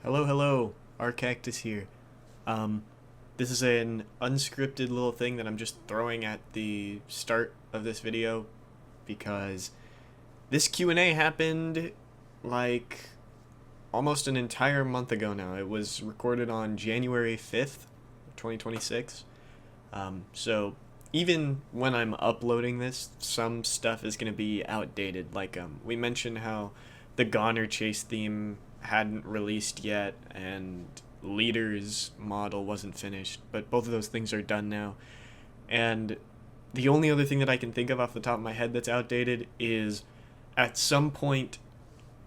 Hello, rcactus here. Um, this is an unscripted little thing that I'm just throwing at the start of this video because this Q&A happened like almost an entire month ago now. It was recorded on January 5th, 2026. So even when I'm uploading this, some stuff is going to be outdated. Like we mentioned how the Goner Chase theme hadn't released yet and Leader's model wasn't finished, but both of those things are done now. And the only other thing that I can think of off the top of my head that's outdated is at some point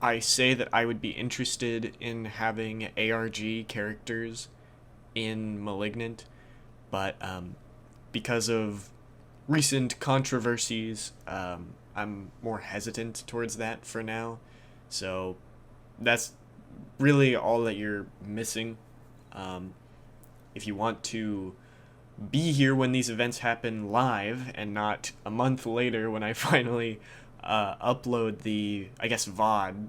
I say that I would be interested in having ARG characters in Malignant, but because of recent controversies, I'm more hesitant towards that for now. So that's really all that you're missing. Um, if you want to be here when these events happen live and not a month later when I finally upload the, I guess, VOD,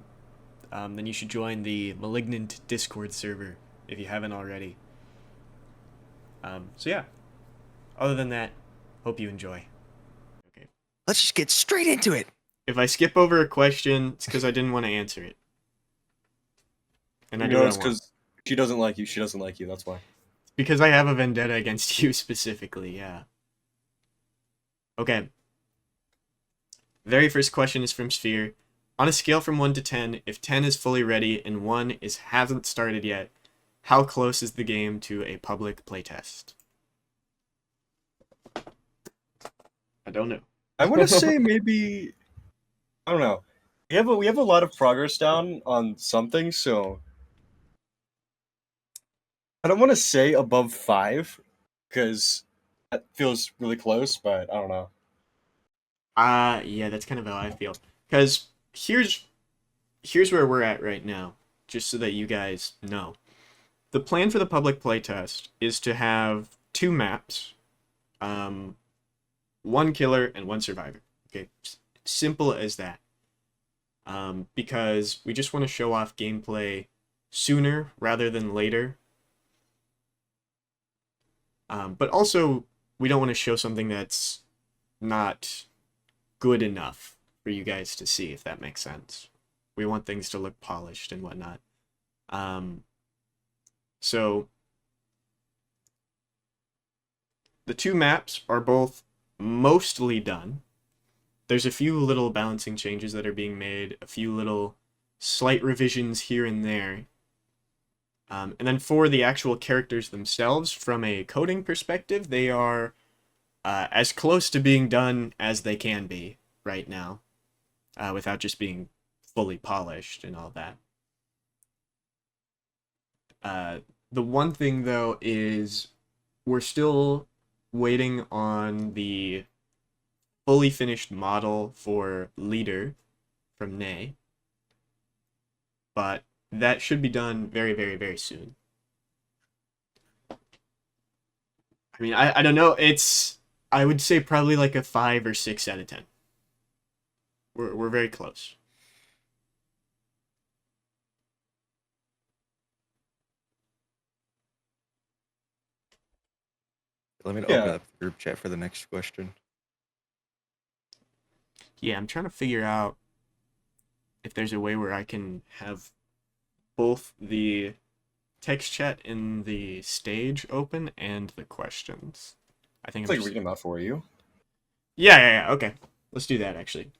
then you should join the Malignant Discord server if you haven't already. So yeah, other than that, hope you enjoy. Okay. Let's just get straight into it. If I skip over a question, it's because I didn't want to answer it. And I do what I it's want. because she doesn't like you. She doesn't like you. That's why. Because I have a vendetta against you specifically, yeah. Okay. Very first question is from Sphere. On a scale from 1 to 10, if 10 is fully ready and 1 hasn't started yet, how close is the game to a public playtest? I don't know. I want to say maybe. I don't know. We have a lot of progress down on something, so I don't want to say above 5 because that feels really close. But I don't know. Yeah, that's kind of how I feel. Because here's where we're at right now, just so that you guys know. The plan for the public playtest is to have 2 maps, one killer and 1 survivor. Okay, simple as that. Because we just want to show off gameplay sooner rather than later. But also, we don't want to show something that's not good enough for you guys to see, if that makes sense. We want things to look polished and whatnot. So the 2 maps are both mostly done. There's a few little balancing changes that are being made, a few little slight revisions here and there. And then for the actual characters themselves, from a coding perspective, they are as close to being done as they can be right now, without just being fully polished and all that. The one thing, though, is we're still waiting on the fully finished model for Leader from Nay, but that should be done very, very, very soon. I mean, I don't know. I would say probably like a 5 or 6 out of 10. We're very close. Let me Yeah. open up the group chat for the next question. Yeah, I'm trying to figure out if there's a way where I can have both the text chat in the stage open and the questions. I think It's I'm like just... reading them out for you. Yeah. Okay, let's do that actually.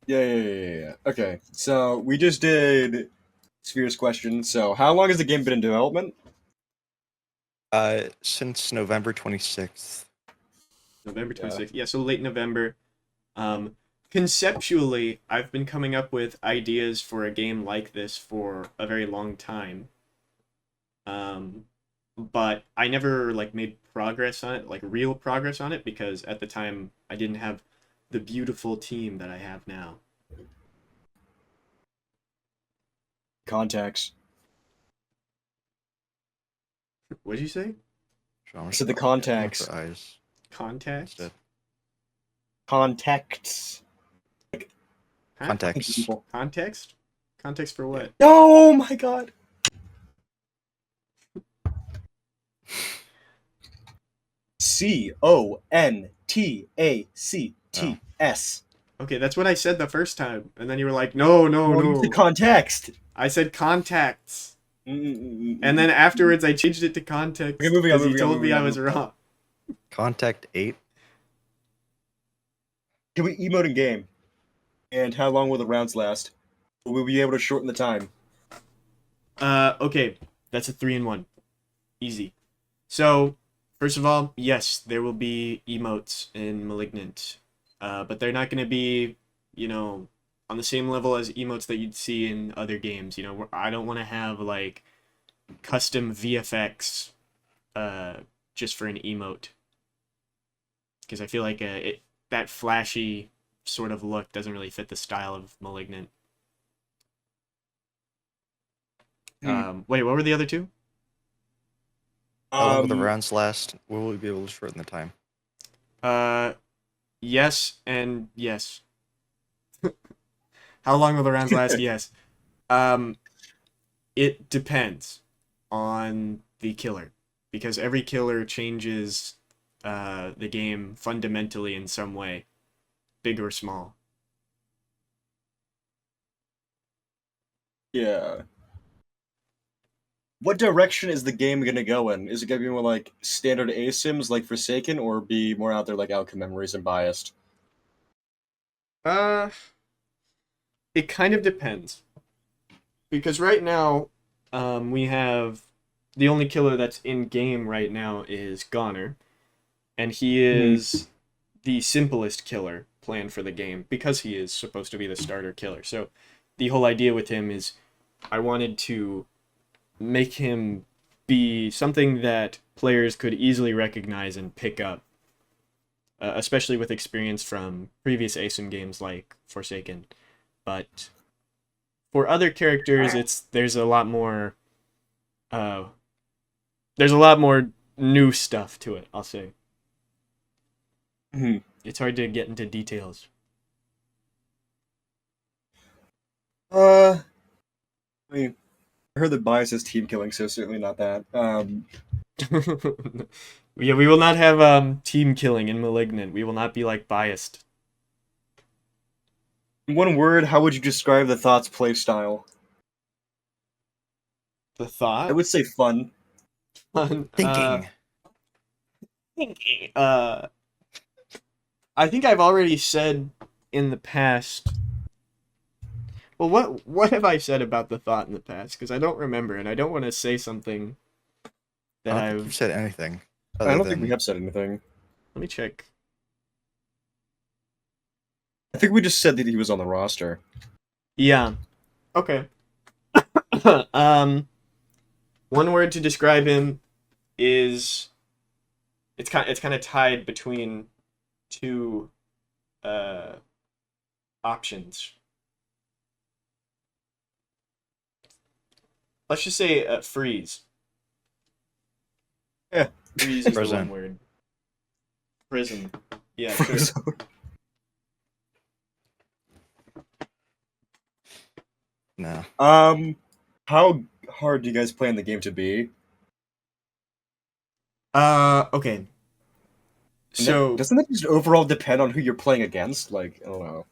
Yeah. Okay, so we just did Sphere's question. So, how long has the game been in development? Since November 26th. November 26th. Yeah, so late November. Conceptually, I've been coming up with ideas for a game like this for a very long time. But I never like made progress on it, like real progress on it, because at the time I didn't have the beautiful team that I have now. Context. What did you say? I said the context. For eyes. Context? Instead. Contexts. Huh? Context. Context? Context for what? Oh my god. CONTACTS. Okay, that's what I said the first time, and then you were like, no, no, Well, you said no. context. I said contacts. And And then afterwards I changed it to context Okay, moving on, because you moving on, told me moving I on, was moving on. wrong. Contact 8. Can we emote in game? And how long will the rounds last? Will we be able to shorten the time? Okay, that's a 3-in-1. Easy. So, first of all, yes, there will be emotes in Malignant. But they're not going to be, on the same level as emotes that you'd see in other games. I don't want to have, like, custom VFX just for an emote. Because I feel like that flashy sort of look doesn't really fit the style of Malignant. Wait, what were the other two? How long will the rounds last? Will we be able to shorten the time? Yes and yes. How long will the rounds last? Yes. It depends on the killer, because every killer changes the game fundamentally in some way, big or small. Yeah. What direction is the game gonna go in? Is it gonna be more like standard ASIMs like Forsaken, or be more out there like Outcome Memories and Biased? Uh, it kind of depends, because right now, we have the only killer that's in game right now is Goner, and he is the simplest killer planned for the game because he is supposed to be the starter killer. So, the whole idea with him is I wanted to make him be something that players could easily recognize and pick up, especially with experience from previous ASIM games like Forsaken. But for other characters, there's a lot more uh, new stuff to it, I'll say. Mhm. It's hard to get into details. I mean, I heard that Bias is team killing, so certainly not that. Yeah, we will not have team killing in Malignant. We will not be like biased. In one word, how would you describe the Thoughts playstyle? The I thought would say fun. on Thinking. thinking. I think I've already said in the past. Well, what have I said about the thought in the past? Because I don't remember, and I don't want to say something I that don't think you've I've. said anything I other don't think we than have said anything. Let me check. I think we just said that he was on the roster. Yeah. Okay. um, One word to describe him is it's kind of tied between two uh options. Let's just say freeze. Yeah. Freeze is the one Prison. word. Prison. Yeah, sure. no. How hard do you guys plan the game to be? Okay. And that, So doesn't that just overall depend on who you're playing against? Like, I don't know.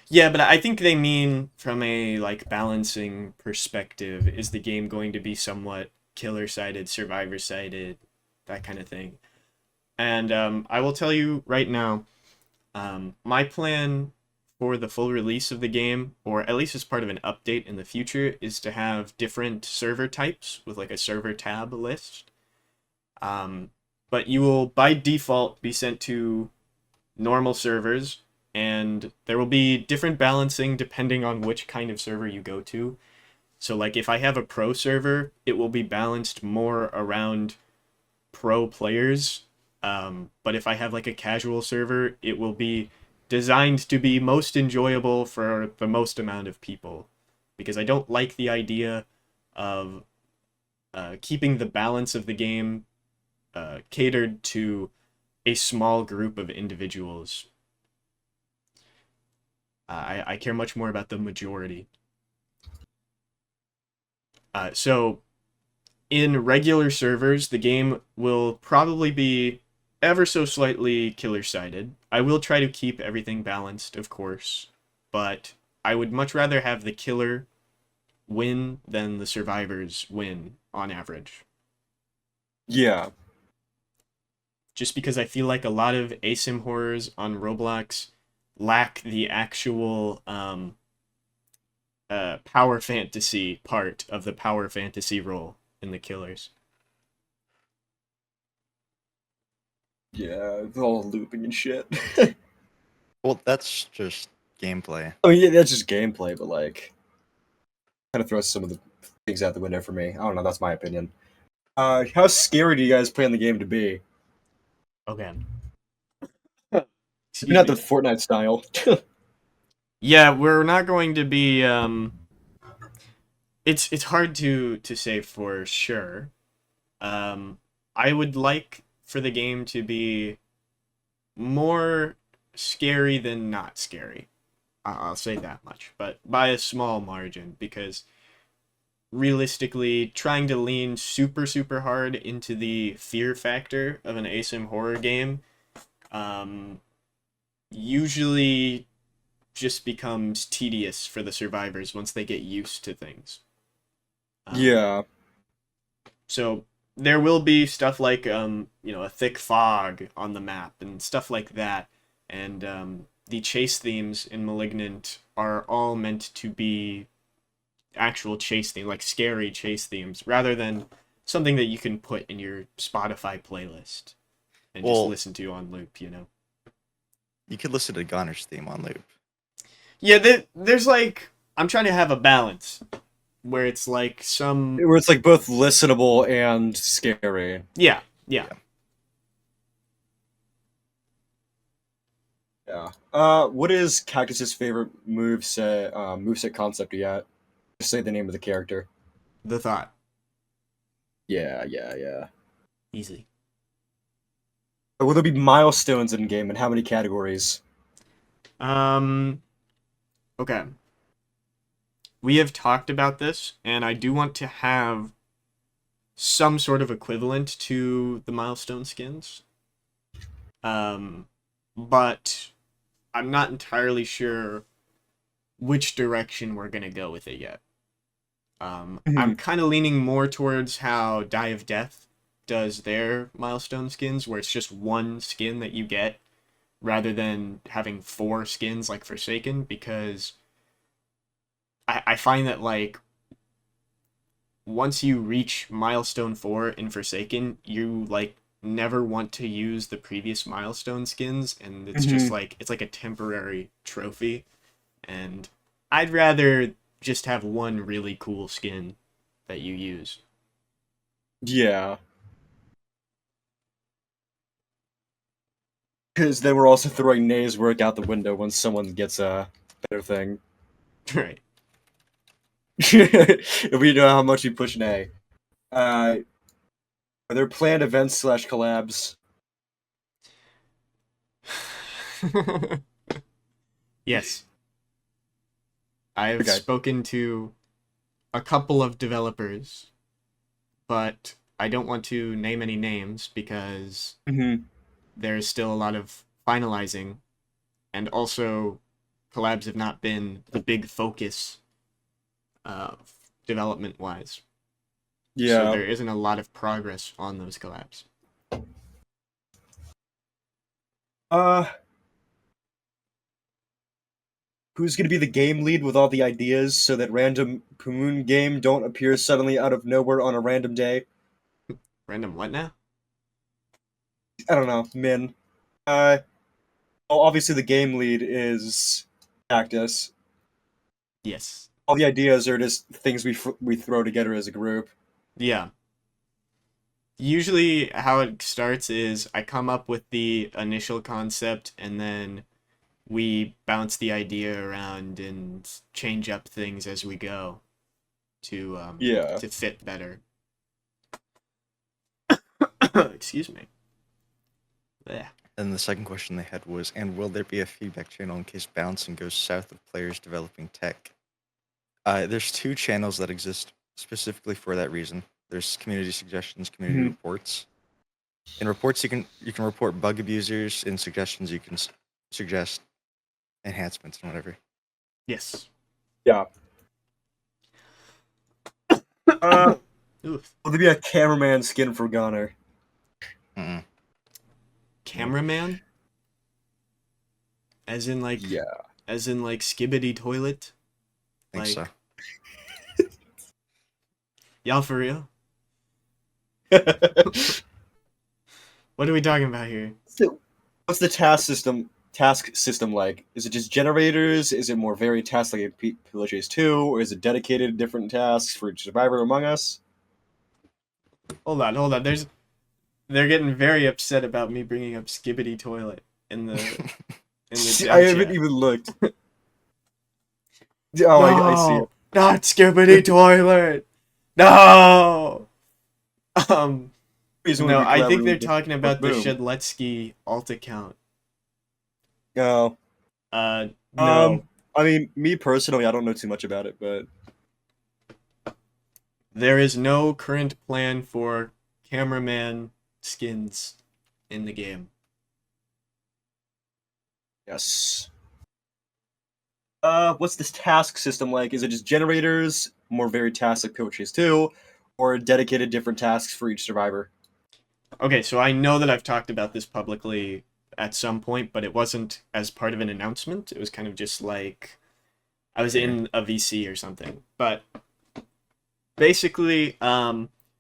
yeah, but I think they mean from a like balancing perspective, is the game going to be somewhat killer sided, survivor sided, that kind of thing. And I will tell you right now, my plan for the full release of the game, or at least as part of an update in the future, is to have different server types with like a server tab list. Um, but you will by default be sent to normal servers, and there will be different balancing depending on which kind of server you go to. So like if I have a pro server, it will be balanced more around pro players. But if I have like a casual server, it will be designed to be most enjoyable for the most amount of people. Because I don't like the idea of keeping the balance of the game catered to a small group of individuals. I care much more about the majority. So in regular servers, the game will probably be ever so slightly killer-sided. I will try to keep everything balanced, of course, but I would much rather have the killer win than the survivors win on average. Yeah. Just because I feel like a lot of asim horrors on Roblox lack the actual power fantasy part of the power fantasy role in the killers. Yeah, it's all looping and shit. Well, that's just gameplay. I mean, yeah, that's just gameplay, but like, kind of throws some of the things out the window for me. I don't know. That's my opinion. How scary do you guys plan the game to be? Okay. Maybe Excuse not me. the Fortnite style. Yeah, we're not going to be it's hard to say for sure. Um I would like for the game to be more scary than not scary. I'll say that much, but by a small margin, because realistically, trying to lean super hard into the fear factor of an asim horror game um, usually just becomes tedious for the survivors once they get used to things. Yeah. So there will be stuff like a thick fog on the map and stuff like that, and the chase themes in Malignant are all meant to be actual chase theme, like scary chase themes, rather than something that you can put in your Spotify playlist and just Well, listen to on loop. you could listen to Gonner's theme on loop. Yeah, there's like I'm trying to have a balance where it's like some Where it's like both listenable and scary. yeah. Yeah. What is Cactus's favorite moveset concept yet? Just say the name of the character. The thought Yeah. easy. Will there be milestones in game and how many categories? Um. Okay. We have talked about this, and I do want to have some sort of equivalent to the milestone skins. Um, but I'm not entirely sure which direction we're gonna go with it yet. I'm kind of leaning more towards how Die of Death does their milestone skins, where it's just one skin that you get, rather than having 4 skins like Forsaken, because I find that like once you reach milestone 4 in Forsaken, you like never want to use the previous milestone skins, and it's just like it's like a temporary trophy, and I'd rather just have one really cool skin that you use. Yeah. Because then we're also throwing Nay's work out the window when someone gets a better thing. Right. If we know how much we push Nay. Are there planned events / collabs? Yes. I have Okay. spoken to a couple of developers, but I don't want to name any names because there's still a lot of finalizing, and also collabs have not been the big focus development wise. So Yeah. there isn't a lot of progress on those collabs. Who's gonna be the game lead with all the ideas so that random Pumoon game don't appear suddenly out of nowhere on a random day? Random what now? I don't know, Min. Obviously the game lead is Cactus. Yes. All the ideas are just things we throw together as a group. Yeah. Usually how it starts is I come up with the initial concept, and then we bounce the idea around and change up things as we go to fit better. Excuse me. Yeah. And the second question they had was, and will there be a feedback channel in case bouncing goes south of players developing tech? There's 2 channels that exist specifically for that reason. There's community suggestions, community reports. In reports, you can report bug abusers. In suggestions, you can suggest enhancements and whatever. Yes. Yeah. Will there be a cameraman skin for Gunner? Cameraman? As in like Skibbity Toilet? I think so. Y'all for real? What are we talking about here? So, what's the task system like? Is it just generators? Is it more varied tasks like in Pillagers 2? Or is it dedicated different tasks for each survivor among us? Hold on. They're getting very upset about me bringing up Skibbity Toilet in the I haven't even looked. Oh, I see it. Not Skibbity Toilet. No. No, I think they're talking about the Shedletsky alt account. No. No. I mean, me personally, I don't know too much about it, but there is no current plan for cameraman skins in the game. Yes. What's this task system like? Is it just generators, more varied tasks like Pillagers 2, or dedicated different tasks for each survivor? Okay, so I know that I've talked about this publicly at some point, but it wasn't as part of an announcement. It was kind of just like I was in a VC or something. But basically,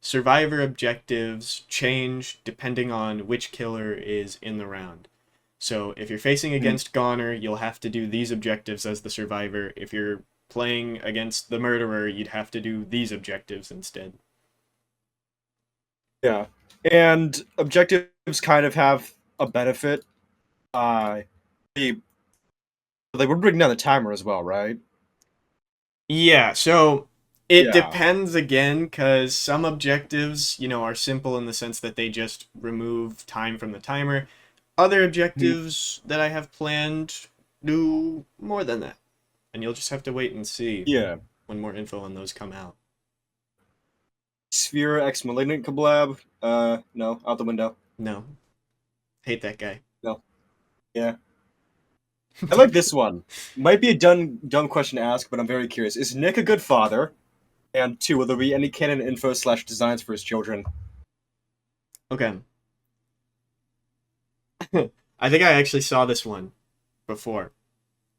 survivor objectives change depending on which killer is in the round. So if you're facing against Goner, you'll have to do these objectives as the survivor. If you're playing against the murderer, you'd have to do these objectives instead. Yeah. And objectives kind of have a benefit. They would bring down the timer as well, right? Yeah, so it depends again, because some objectives, are simple in the sense that they just remove time from the timer. Other objectives that I have planned do more than that. And you'll just have to wait and see when more info on those come out. Sphere X Malignant collab? No, out the window. No. Hate that guy. No. Yeah. I like this one. Might be a dumb question to ask, but I'm very curious. Is Nick a good father? And 2, will there be any canon info / designs for his children? Okay. I think I actually saw this one before.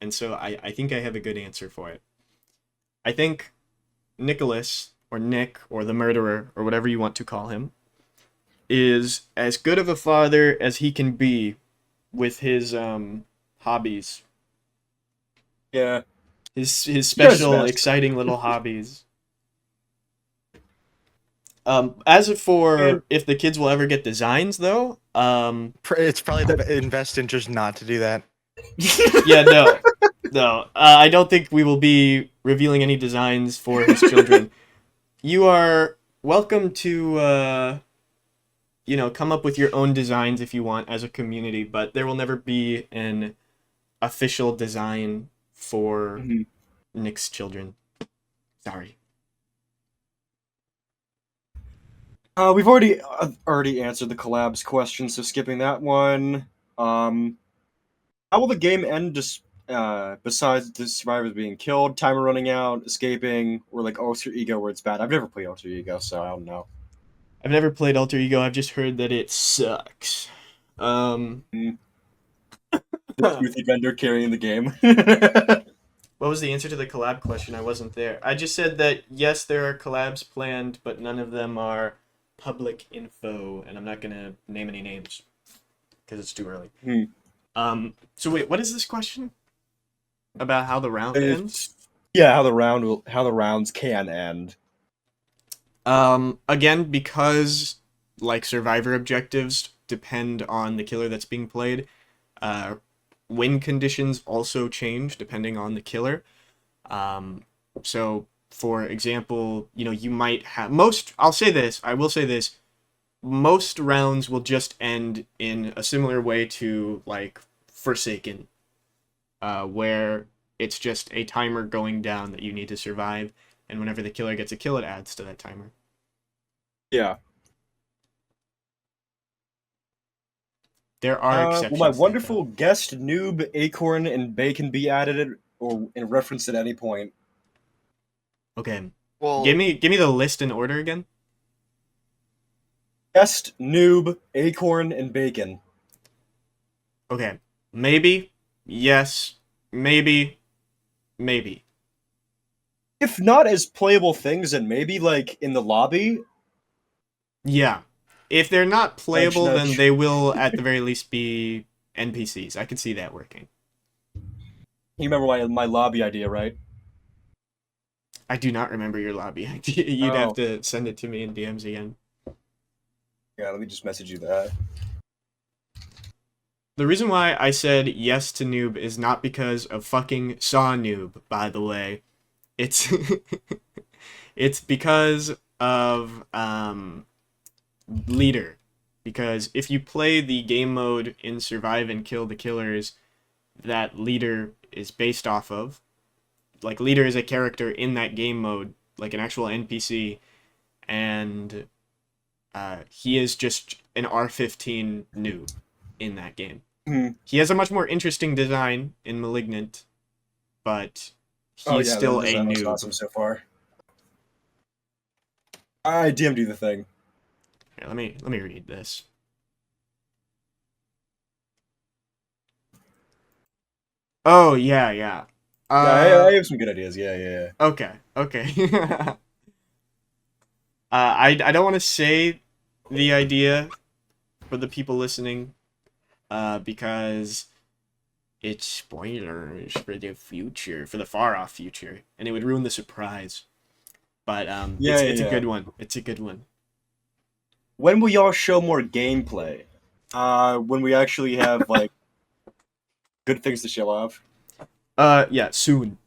And so I think I have a good answer for it. I think Nicholas, or Nick, or the murderer, or whatever you want to call him, is as good of a father as he can be with his hobbies. Yeah. His special, exciting little hobbies. As for if the kids will ever get designs, though, it's probably the best interest not to do that. Yeah, no. I don't think we will be revealing any designs for his children. You are welcome to, come up with your own designs if you want as a community, but there will never be an official design for Nick's children. Sorry. We've already answered the collabs question, so skipping that one. How will the game end? Just besides the survivors being killed, timer running out, escaping, or like Alter Ego where it's bad? I've never played Alter Ego, so I don't know. I've never played Alter Ego. I've just heard that it sucks. The Toothy vendor carrying the game. What was the answer to the collab question? I wasn't there. I just said that yes, there are collabs planned, but none of them are public info, and I'm not gonna name any names because it's too early. So wait, what is this question about? How the round ends? Yeah, how the rounds can end. Again, because like survivor objectives depend on the killer that's being played. Win conditions also change depending on the killer. So, for example, you might have I will say this, most rounds will just end in a similar way to, like, Forsaken, where it's just a timer going down that you need to survive, and whenever the killer gets a kill, it adds to that timer. Yeah. There are Will my exceptions to that, though. wonderful guest noob Acorn and Bacon be added or in reference at any point? Okay. Well, Give me the list in order again. Guest noob Acorn and Bacon. Okay. Maybe. Yes. Maybe. Maybe. If not as playable things, and maybe like in the lobby. Yeah. If they're not Nudge, playable, then nudge. they will at the very least be NPCs. I could see that working. You remember my lobby idea, right? I do not remember your lobby idea. You'd have Oh, to send it to me in DMs again. yeah. Let me just message you that. The reason why I said yes to noob is not because of fucking saw noob, by the way. It's it's because of leader. Because if you play the game mode in Survive and Kill the Killers that leader is based off of, like leader is a character in that game mode, like an actual NPC, and he is just an R15 noob in that game. Hmm. He has a much more interesting design in Malignant, but Oh he is yeah, the still a design looks noob. awesome so far. I DM'd you the thing. Here, let me read this. Oh yeah, yeah. Yeah, Uh, I have some good ideas. Yeah, yeah, yeah. okay, okay. I don't want to say the idea for the people listening, because it's spoilers for the future, for the far off future, and it would ruin the surprise. But Yeah, yeah, it's a yeah. good one. It's a good one. When will y'all show more gameplay? When we actually have like good things to show off. Yeah, soon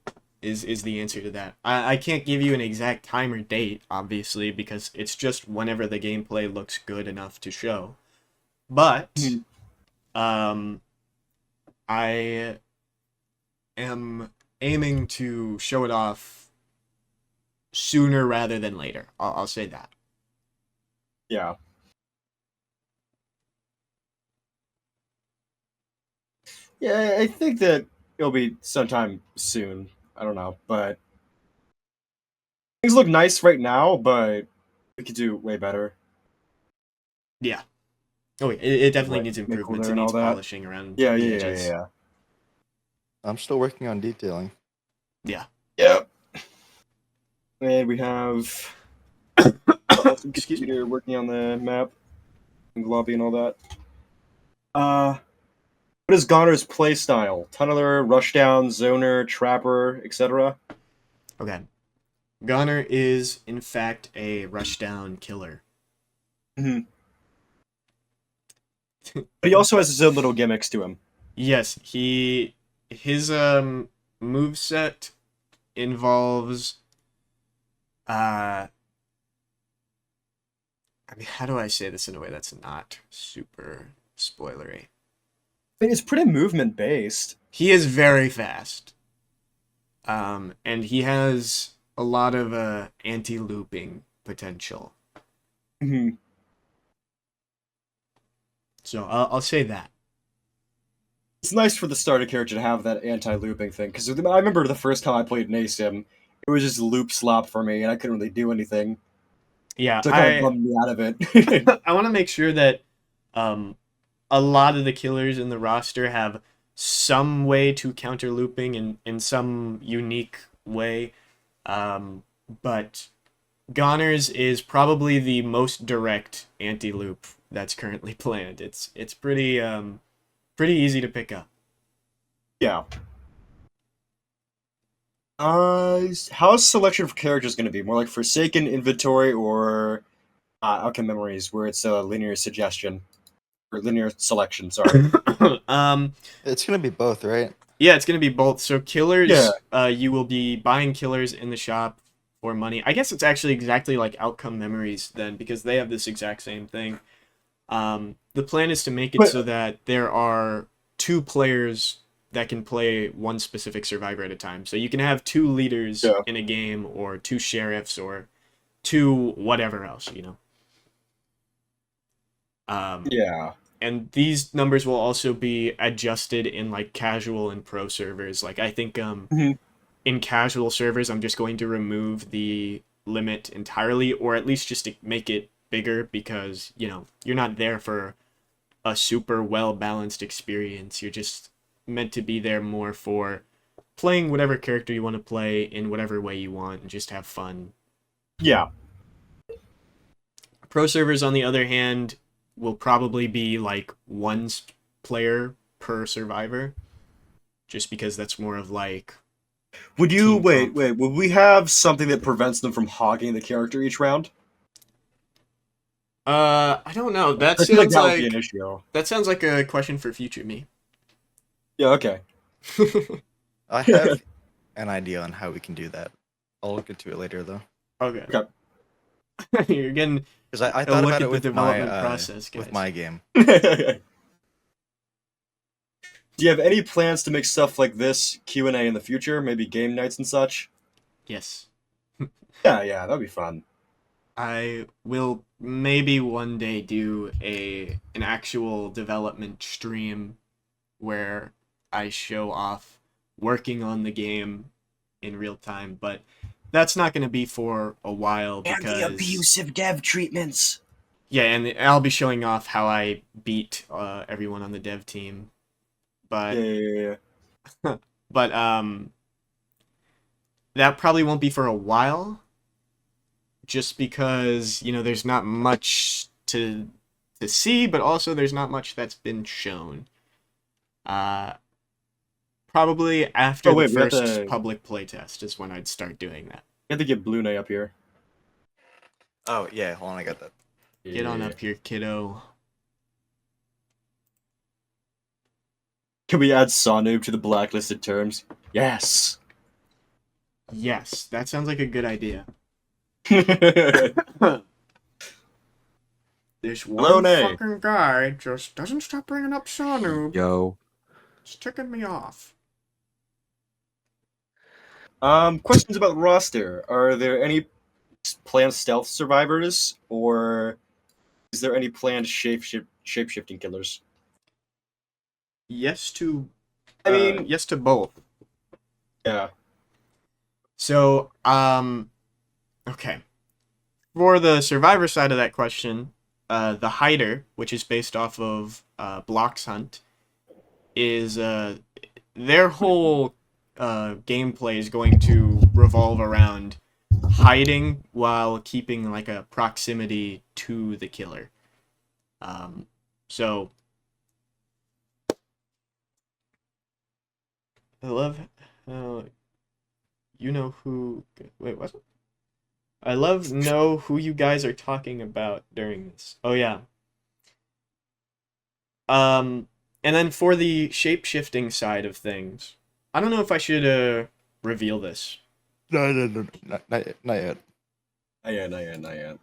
is the answer to that. I can't give you an exact time or date, obviously, because it's just whenever the gameplay looks good enough to show. But Mhm. um, I am aiming to show it off sooner rather than later. I'll say that. Yeah. Yeah, I think that it'll be sometime soon. I don't know, but things look nice right now, but we could do way better. Yeah. Oh, it definitely Like needs make improvements. cooler It and all needs that. polishing around Yeah, the yeah, yeah, edges. yeah. I'm still working on detailing. Yeah. Yep. And we have awesome Excuse me. computer working on the map and the lobby and all that. Uh, what is Goner's playstyle? Tunneler, rushdown, zoner, trapper, etc. Okay. Gunner is, in fact, a rushdown killer. Mhm. But he also has his own little gimmicks to him. Yes, his move set involves uh I mean, how do I say this in a way that's not super spoilery? I mean, it's pretty movement based. He is very fast. And he has a lot of anti-looping potential. Mhm. So I'll say that. It's nice for the starter character to have that anti-looping thing because I remember the first time I played Nasim, it was just loop slop for me, and I couldn't really do anything. Yeah, So it kind of bummed me out of it. I want to make sure that um a lot of the killers in the roster have some way to counter looping in some unique way. But Goners is probably the most direct anti-loop that's currently planned. It's pretty easy to pick up. Yeah. How's selection for characters going to be? More like Forsaken Inventory or Outcome Memories, where it's a linear suggestion or linear selection. Sorry. um, It's gonna be both, right? yeah, it's gonna be both. So Yeah. killers, you will be buying killers in the shop for money. I guess it's actually exactly like Outcome Memories then, because they have this exact same thing. The plan is to make it But so that there are two players that can play one specific survivor at a time. So you can have two leaders yeah. in a game, or two sheriffs, or two whatever else, you know. Yeah. And these numbers will also be adjusted in like casual and pro servers. Like I think Mhm. in casual servers, I'm just going to remove the limit entirely, or at least just to make it bigger because, you know, you're not there for a super well balanced experience. You're just meant to be there more for playing whatever character you want to play in whatever way you want and just have fun. Yeah. Pro servers, on the other hand, will probably be like one player per survivor, just because that's more of like Would you team wait? comp. Wait. Would we have something that prevents them from hogging the character each round? I don't know. I feel like that would be an issue. That sounds like a question for future me. Yeah. Okay. I have an idea on how we can do that. I'll look into it later though. Okay. Okay. You're getting Because I a thought look about at it the development process, guys. with my game. Do you have any plans to make stuff like this Q&A in the future? Maybe game nights and such? Yes. Yeah, that'd be fun. I will maybe one day do an actual development stream where I show off working on the game in real time, but that's not going to be for a while And the because abusive dev treatments. yeah, and I'll be showing off how I beat everyone on the dev team. But Yeah. but that probably won't be for a while, just because you know there's not much to see, but also there's not much that's been shown. Uh, Probably after Oh wait, the we have first to public playtest is when I'd start doing that. get Blue Nay up here. Oh yeah, hold on, I got that. Get on Yeah. up here, kiddo. Can we add Sanoob to the blacklisted terms? Yes. Yes, that sounds like a good idea. This Hello, one Nay. fucking guy just doesn't stop bringing up Sonu. Yo. It's ticking me off. Questions about roster. Are there any planned stealth survivors, or is there any planned shape-shifting killers? Yes to, I mean, yes to both. yeah. So, okay. For the survivor side of that question, the hider, which is based off of Blox Hunt, is their whole gameplay is going to revolve around hiding while keeping like a proximity to the killer. So I love you know who. Wait, what? I love know who you guys are talking about during this. Oh yeah. And then for the shape-shifting side of things, I don't know if I should reveal this. No, not yet. Not yet.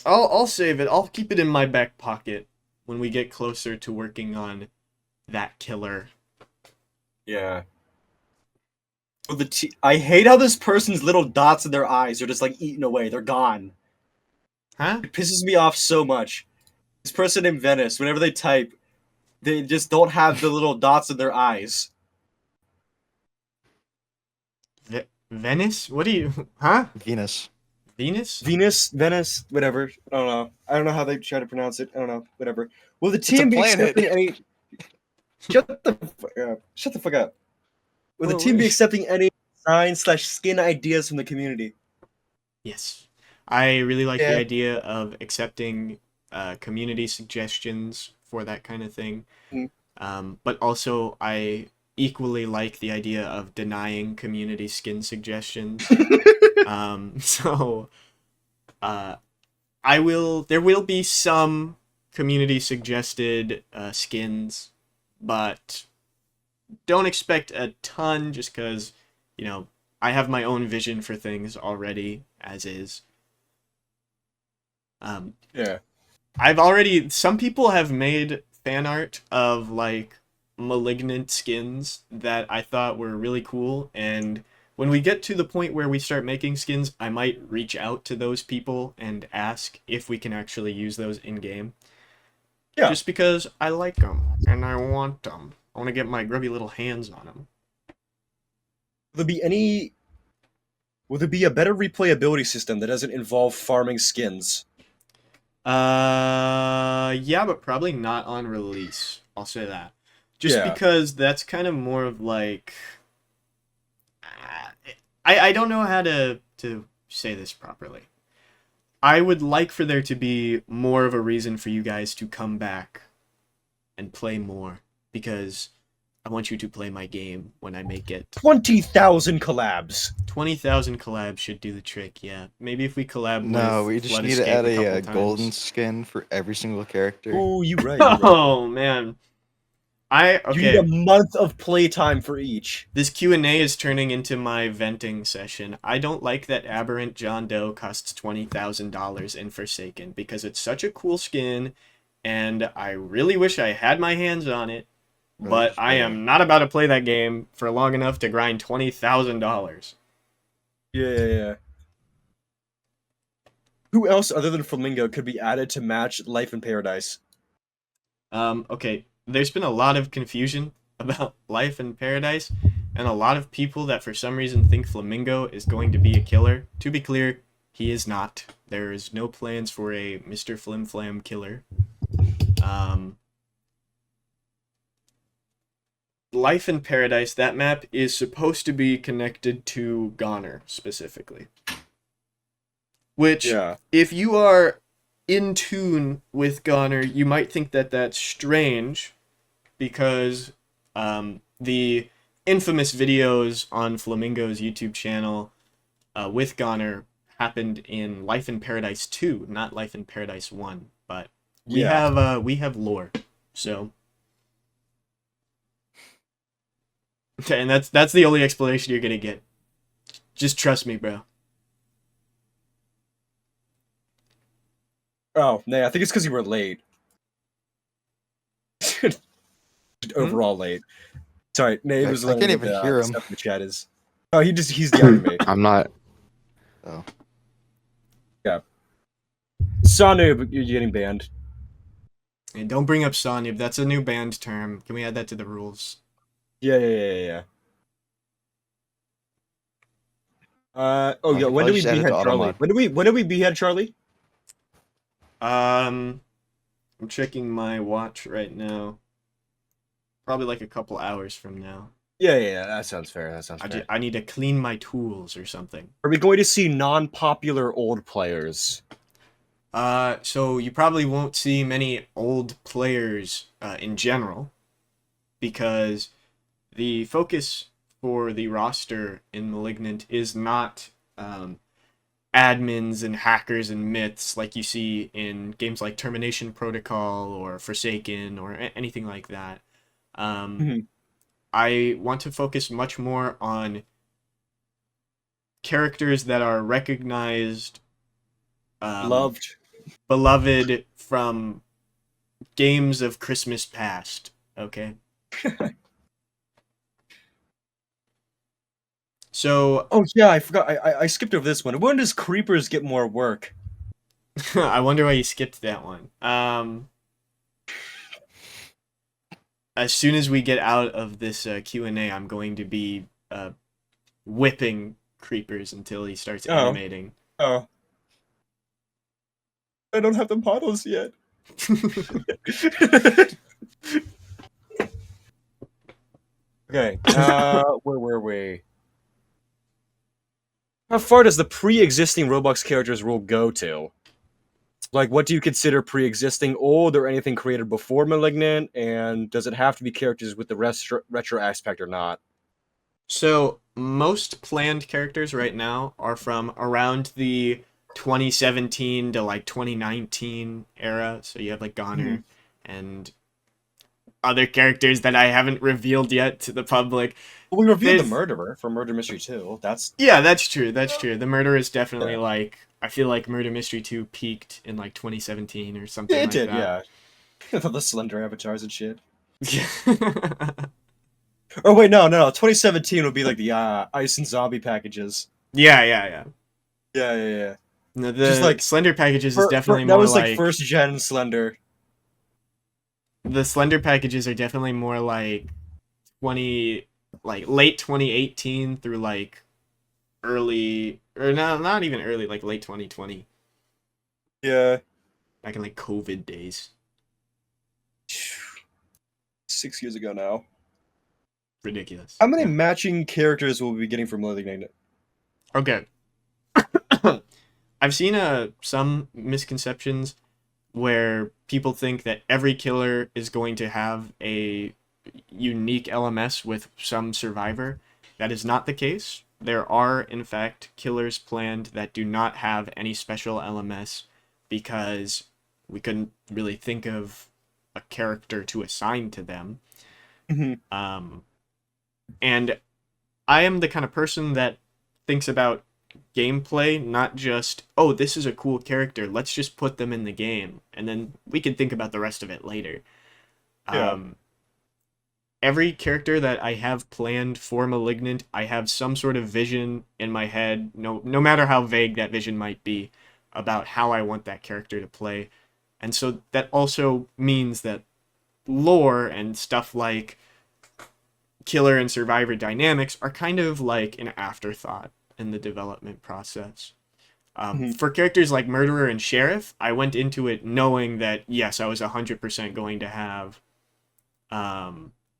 I'll save it. I'll keep it in my back pocket when we get closer to working on that killer. Yeah. Oh, I hate how this person's little dots in their eyes are just like eaten away. They're gone. Huh? It pisses me off so much. This person in Venice, whenever they type, they just don't have the little dots in their eyes. Venice? What do you? Huh? Venus. Venus? Venice, whatever. I don't know. I don't know how they try to pronounce it. I don't know. Whatever. Will the a team be planet. accepting any? Shut the fuck up. Will the team be accepting any design/skin ideas from the community? Yes. I really like the Yeah. idea of accepting community suggestions for that kind of thing. But also, I equally like the idea of denying community skin suggestions. So, there will be some community suggested skins, but don't expect a ton just because, you know, I have my own vision for things already as is. Yeah. Some people have made fan art of like Malignant skins that I thought were really cool, and when we get to the point where we start making skins, I might reach out to those people and ask if we can actually use those in game. Yeah. Just because I like them and I want them. I want to get my grubby little hands on them. Will there be a better replayability system that doesn't involve farming skins? Yeah, but probably not on release. I'll say that. Just Yeah. because that's kind of more of like, I don't know how to say this properly. I would like for there to be more of a reason for you guys to come back and play more, because I want you to play my game when I make it. 20,000 collabs. 20,000 collabs should do the trick, yeah. Maybe if we collab No, with we just Flood need to Escape add a couple a golden times. skin for every single character. Oh, you right. You right. Oh, man. You need a Okay, month of playtime for each. this Q&A is turning into my venting session. I don't like that Aberrant John Doe costs $20,000 in Forsaken, because it's such a cool skin, and I really wish I had my hands on it, but That's I fair. am not about to play that game for long enough to grind $20,000. Yeah. Who else other than Flamingo could be added to match Life in Paradise? Okay, there's been a lot of confusion about Life in Paradise, and a lot of people that for some reason think Flamingo is going to be a killer. To be clear, he is not. There is no plans for a Mr. Flim Flam killer. Life in Paradise, that map is supposed to be connected to Goner specifically. Which, Yeah. if you are in tune with Goner, you might think that that's strange, because the infamous videos on Flamingo's YouTube channel with Goner happened in Life in Paradise 2, not Life in Paradise 1. But we have lore, so okay, and that's the only explanation you're gonna get. Just trust me, bro. Oh, nah, I think it's because you were late. Overall late. Sorry, Nate was I learning can't what even hear him. stuff in the chat is. Oh, he's yelling at me. I'm not. Oh. Sanu, you're getting banned. And don't bring up Sonib. That's a new banned term. Can we add that to the rules? Yeah. We When probably did we just add it behead to Charlie? automod. When did we behead Charlie? I'm checking my watch right now. Probably like a couple hours from now. Yeah, that sounds fair. I need to clean my tools or something. Are we going to see non-popular old players? So you probably won't see many old players in general, because the focus for the roster in Malignant is not admins and hackers and myths like you see in games like Termination Protocol or Forsaken or anything like that. I want to focus much more on characters that are recognized, beloved from games of Christmas past. Okay. So Oh yeah, I forgot. I skipped over this one. When does Creepers get more work? I wonder why you skipped that one. As soon as we get out of this Q&A, I'm going to be whipping Creepers until he starts animating. Oh. I don't have the models yet. Okay, where were we? How far does the pre-existing Roblox characters rule go to? Like, what do you consider pre-existing old or anything created before Malignant? And does it have to be characters with the retro aspect or not? So, most planned characters right now are from around the 2017 to like 2019 era. So you have like Goner and other characters that I haven't revealed yet to the public. Well, we revealed the murderer from Murder Mystery 2. Yeah, that's true. The murder is definitely like, I feel like Murder Mystery 2 peaked in like 2017 or something like that. It did, yeah. The Slender avatars and shit. Oh wait, no. 2017 would be like the Ice and Zombie packages. Yeah. No, the just like Slender packages is definitely that more was like first gen Slender. the Slender packages are definitely more like 20, like late 2018 through like early, or no, not even early, like late 2020, Yeah. back in like COVID days. 6 years ago now. Ridiculous. How many Yeah. matching characters will we be getting from Malignant? Okay. I've seen some misconceptions where people think that every killer is going to have a unique LMS with some survivor. That is not the case. There are, in fact, killers planned that do not have any special LMS because we couldn't really think of a character to assign to them. Mhm. And I am the kind of person that thinks about gameplay, not just, oh, this is a cool character, let's just put them in the game, and then we can think about the rest of it later. Yeah. Every character that I have planned for Malignant, I have some sort of vision in my head, no matter how vague that vision might be, about how I want that character to play. And so that also means that lore and stuff like killer and survivor dynamics are kind of like an afterthought in the development process. Mhm. For characters like Murderer and Sheriff, I went into it knowing that, yes, I was 100% going to have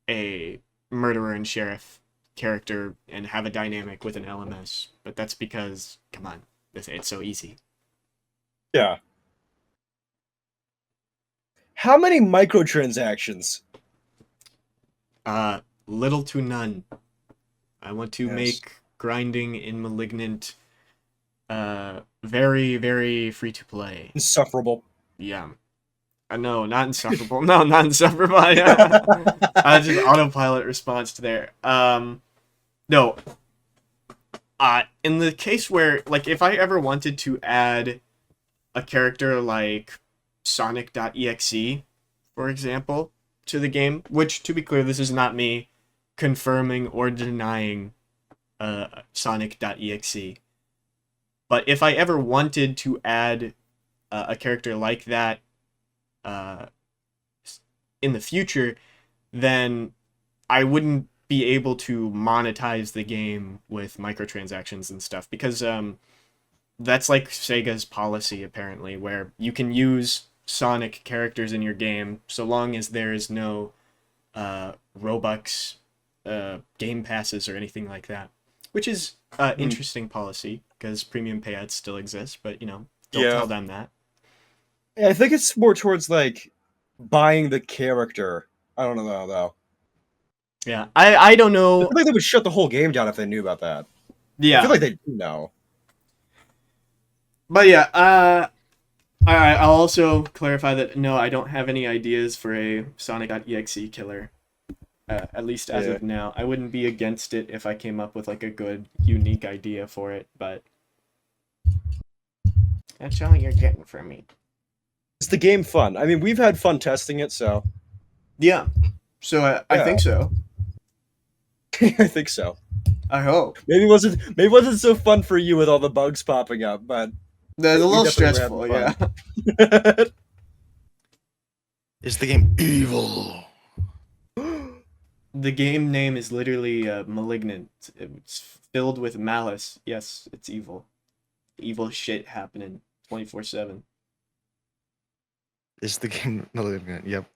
a Murderer and Sheriff character and have a dynamic with an LMS. But that's because, come on, it's so easy. Yeah. How many microtransactions? Little to none. I want to Yes. make grinding in Malignant very, very free to play. Insufferable. Yeah. No, not insufferable. No, not insufferable. Yeah. Just autopilot response to there. No. In the case where, like, if I ever wanted to add a character like Sonic.exe, for example, to the game, which, to be clear, this is not me confirming or denying Sonic.exe. But if I ever wanted to add a character like that uh, in the future, then I wouldn't be able to monetize the game with microtransactions and stuff because that's like Sega's policy apparently, where you can use Sonic characters in your game so long as there is no Robux game passes or anything like that, which is interesting policy because premium payouts still exist, but don't Yeah. tell them that. I think it's more towards like buying the character. I don't know though. Yeah, I don't I know. feel like they would shut the whole game down if they knew about that. Yeah, I feel like they do know. but yeah, I'll also clarify that no, I don't have any ideas for a Sonic.exe killer. At least as of now, I wouldn't be against it if I came up with like a good, unique idea for it. But that's all you're getting from me. Is the game fun? I mean, we've had fun testing it, so Yeah, so I think so. I think so. I hope. Maybe it wasn't so fun for you with all the bugs popping up, but That's a we little definitely were having stressful. Yeah. fun. Is the game evil? The game name is literally Malignant. It's filled with malice. Yes, it's evil. Evil shit happening 24/7. Is the game Malignant? Yep.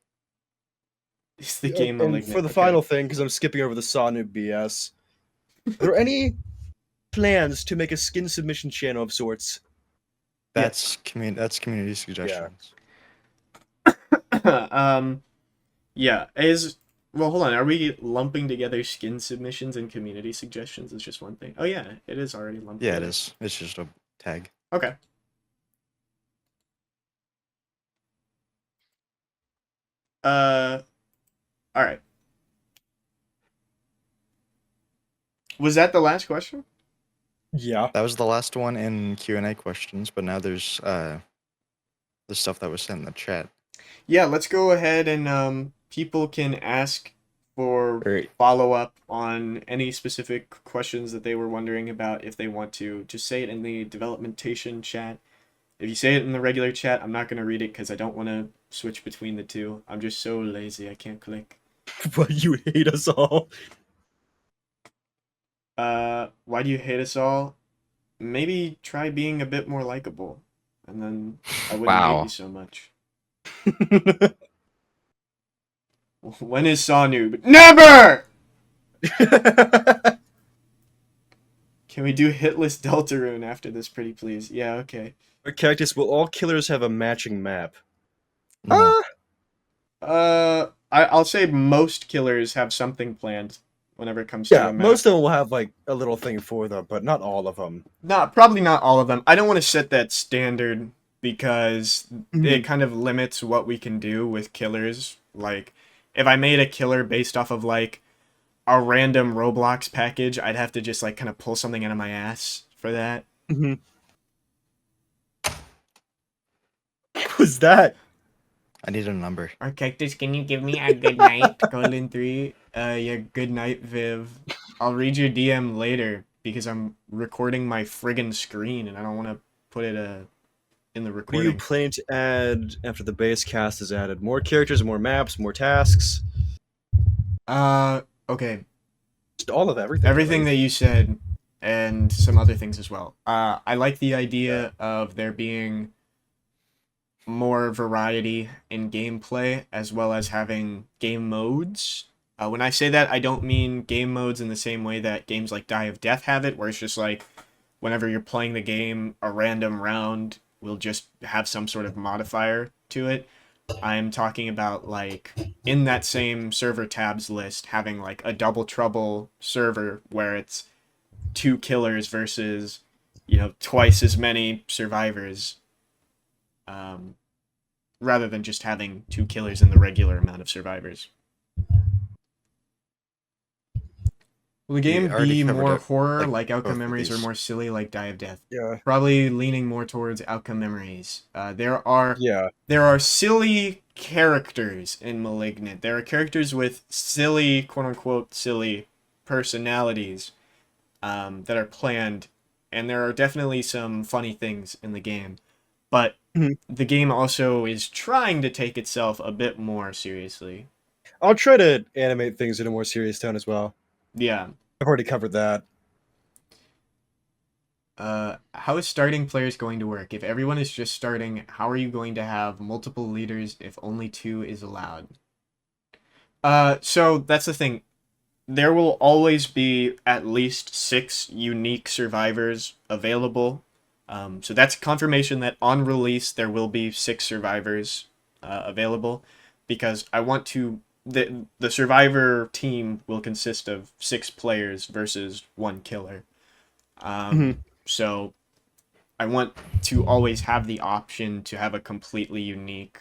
It's the game And Malignant. for the okay. final thing, because I'm skipping over the Sonu BS, are there any plans to make a skin submission channel of sorts? That's community suggestions. Yeah, well, hold on. Are we lumping together skin submissions and community suggestions as just one thing? Oh yeah, it is already lumped. Yeah, it together. is. It's just a tag. Okay. All right. Was that the last question? Yeah. That was the last one in Q&A questions, but now there's the stuff that was sent in the chat. Yeah, let's go ahead and people can ask for Right. follow-up on any specific questions that they were wondering about if they want to. Just say it in the developmentation chat If you say it in the regular chat, I'm not gonna read it because I don't want to switch between the two. I'm just so lazy, I can't click. But you hate us all. Why do you hate us all? Maybe try being a bit more likable, and then I wouldn't hate Wow. you so much. When is Saw noob? Never! Can we do hitless Deltarune after this, pretty please? Yeah, okay. Cactus, will all killers have a matching map? No. I'll say most killers have something planned whenever it comes to Yeah, a map. most of them will have like a little thing for them, but not all of them. Probably not all of them. I don't want to set that standard because Mm-hmm. it kind of limits what we can do with killers. Like, if I made a killer based off of like a random Roblox package, I'd have to just like kind of pull something out of my ass for that. Mm-hmm. What was that? I need a number. Rcactus, can you give me a good night? :3. Yeah, good night, Viv. I'll read your DM later because I'm recording my friggin' screen and I don't want to put it in the What do you recording. plan to add after the base cast is added? More characters, more maps, more tasks? Okay. Just all of everything. Everything really. that you said and some other things as well. I like the idea of there being more variety in gameplay as well as having game modes. When I say that, I don't mean game modes in the same way that games like Die of Death have it, where it's just like whenever you're playing the game, a random round will just have some sort of modifier to it. I'm talking about like in that same server tabs list having like a double trouble server where it's 2 killers versus, you know, twice as many survivors. Rather than just having 2 killers in the regular amount of survivors. Will the game be more horror like Outcome Memories or more silly like Die of Death? Yeah. Probably leaning more towards Outcome Memories. There are Yeah. silly characters in Malignant. There are characters with silly, quote unquote, silly personalities that are planned, and there are definitely some funny things in the game. But the game also is trying to take itself a bit more seriously. I'll try to animate things in a more serious tone as well. Yeah. I've already covered that. How is starting players going to work? If everyone is just starting, how are you going to have multiple leaders if only 2 is allowed? So that's the thing. There will always be at least 6 unique survivors available. So that's confirmation that on release there will be 6 survivors available, because I want to. The survivor team will consist of 6 players versus 1 killer. So I want to always have the option to have a completely unique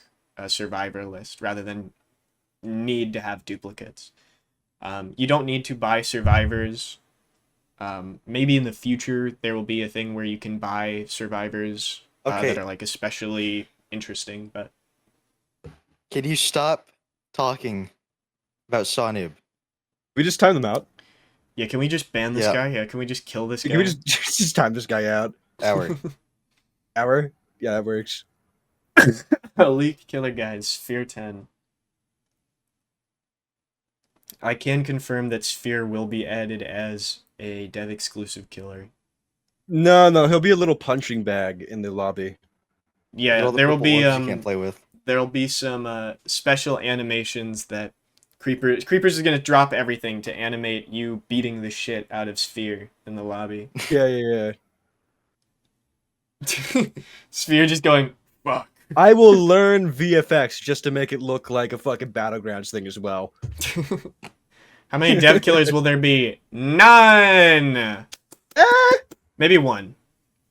survivor list rather than need to have duplicates. You don't need to buy survivors. Maybe in the future there will be a thing where you can buy survivors that are like especially interesting. But can you stop talking about Sanub? We just time them out. Yeah, can we just ban this guy? Yeah, can we just kill this guy? Can we just time this guy out? Hour. Hour? Yeah, that works. Elite killer guys, Sphere 10. I can confirm that Sphere will be added as a dev exclusive killer. No, he'll be a little punching bag in the lobby. Yeah, there will be you can't play with. There will be some special animations that Creepers is gonna drop everything to animate you beating the shit out of Sphere in the lobby. Yeah. Sphere just going, fuck. I will learn VFX just to make it look like a fucking Battlegrounds thing as well. How many dev killers will there be? None! Maybe 1.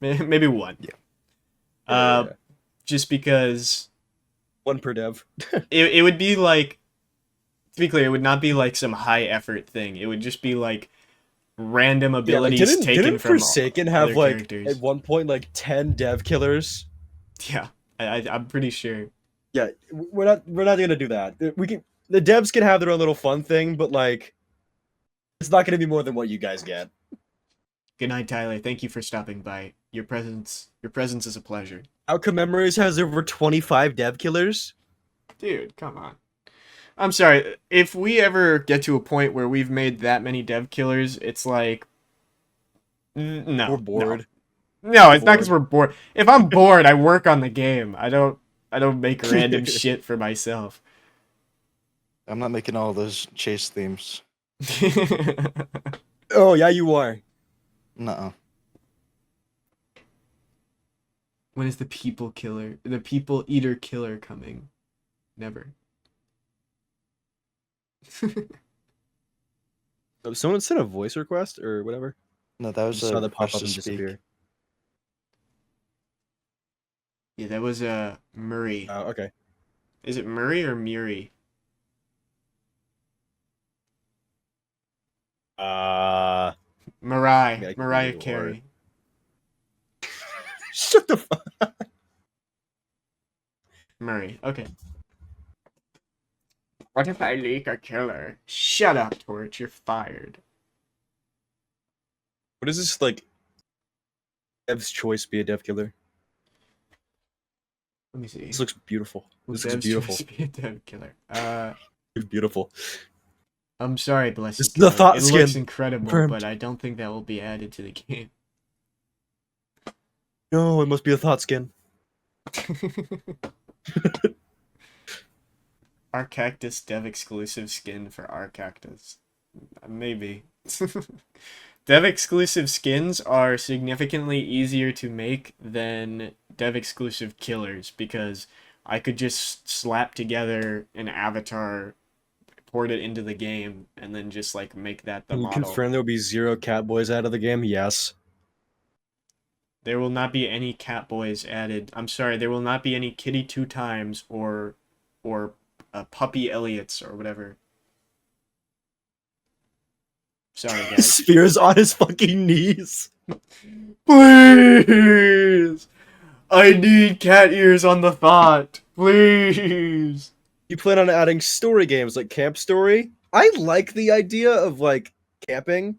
Maybe 1. Yeah. Just because 1 per dev. it would be like, to be clear, it would not be like some high effort thing. It would just be like random abilities taken from Forsaken have like characters. at one point like 10 dev killers? Yeah, I'm pretty sure. Yeah, we're not gonna do that. The devs can have their own little fun thing, but like it's not gonna be more than what you guys get. Good night, Tyler. Thank you for stopping by. Your presence is a pleasure. Outcome Memories has over 25 dev killers. Dude, come on. I'm sorry. If we ever get to a point where we've made that many dev killers, it's like no. We're bored. No, it's not because we're bored. If I'm bored, I work on the game. I don't make random shit for myself. I'm not making all those chase themes. Oh yeah, you are. Nuh-uh. When is the people eater killer coming? Never. Someone sent a voice request or whatever. No, that was I saw a that pop request up to and speak. disappear. Yeah, that was Murray. Oh, okay. Is it Murray or Muri? Mariah Carey. Shut the fuck. Murray. Okay. What if I leak a killer? Shut up, Torch. You're fired. What is this like? Dev's choice be a dev killer. Let me see. This looks beautiful. This looks Dev's beautiful. choice be a dev killer. It's beautiful. I'm sorry, bless you. It's the thought it skin. looks incredible, Confirmed. but I don't think that will be added to the game. No, it must be a thought skin. rcactus dev exclusive skin for rcactus. Maybe. Dev exclusive skins are significantly easier to make than dev exclusive killers because I could just slap together an avatar, port it into the game, and then just like make that the Can you model. confirm there will be 0 Catboys out of the game? Yes. There will not be any Catboys added. I'm sorry, there will not be any Kitty 2 times or Puppy Elliots or whatever. Sorry, guys. Spears on his fucking knees. Please! I need cat ears on the thought. Please! You plan on adding story games like Camp Story? I like the idea of like camping.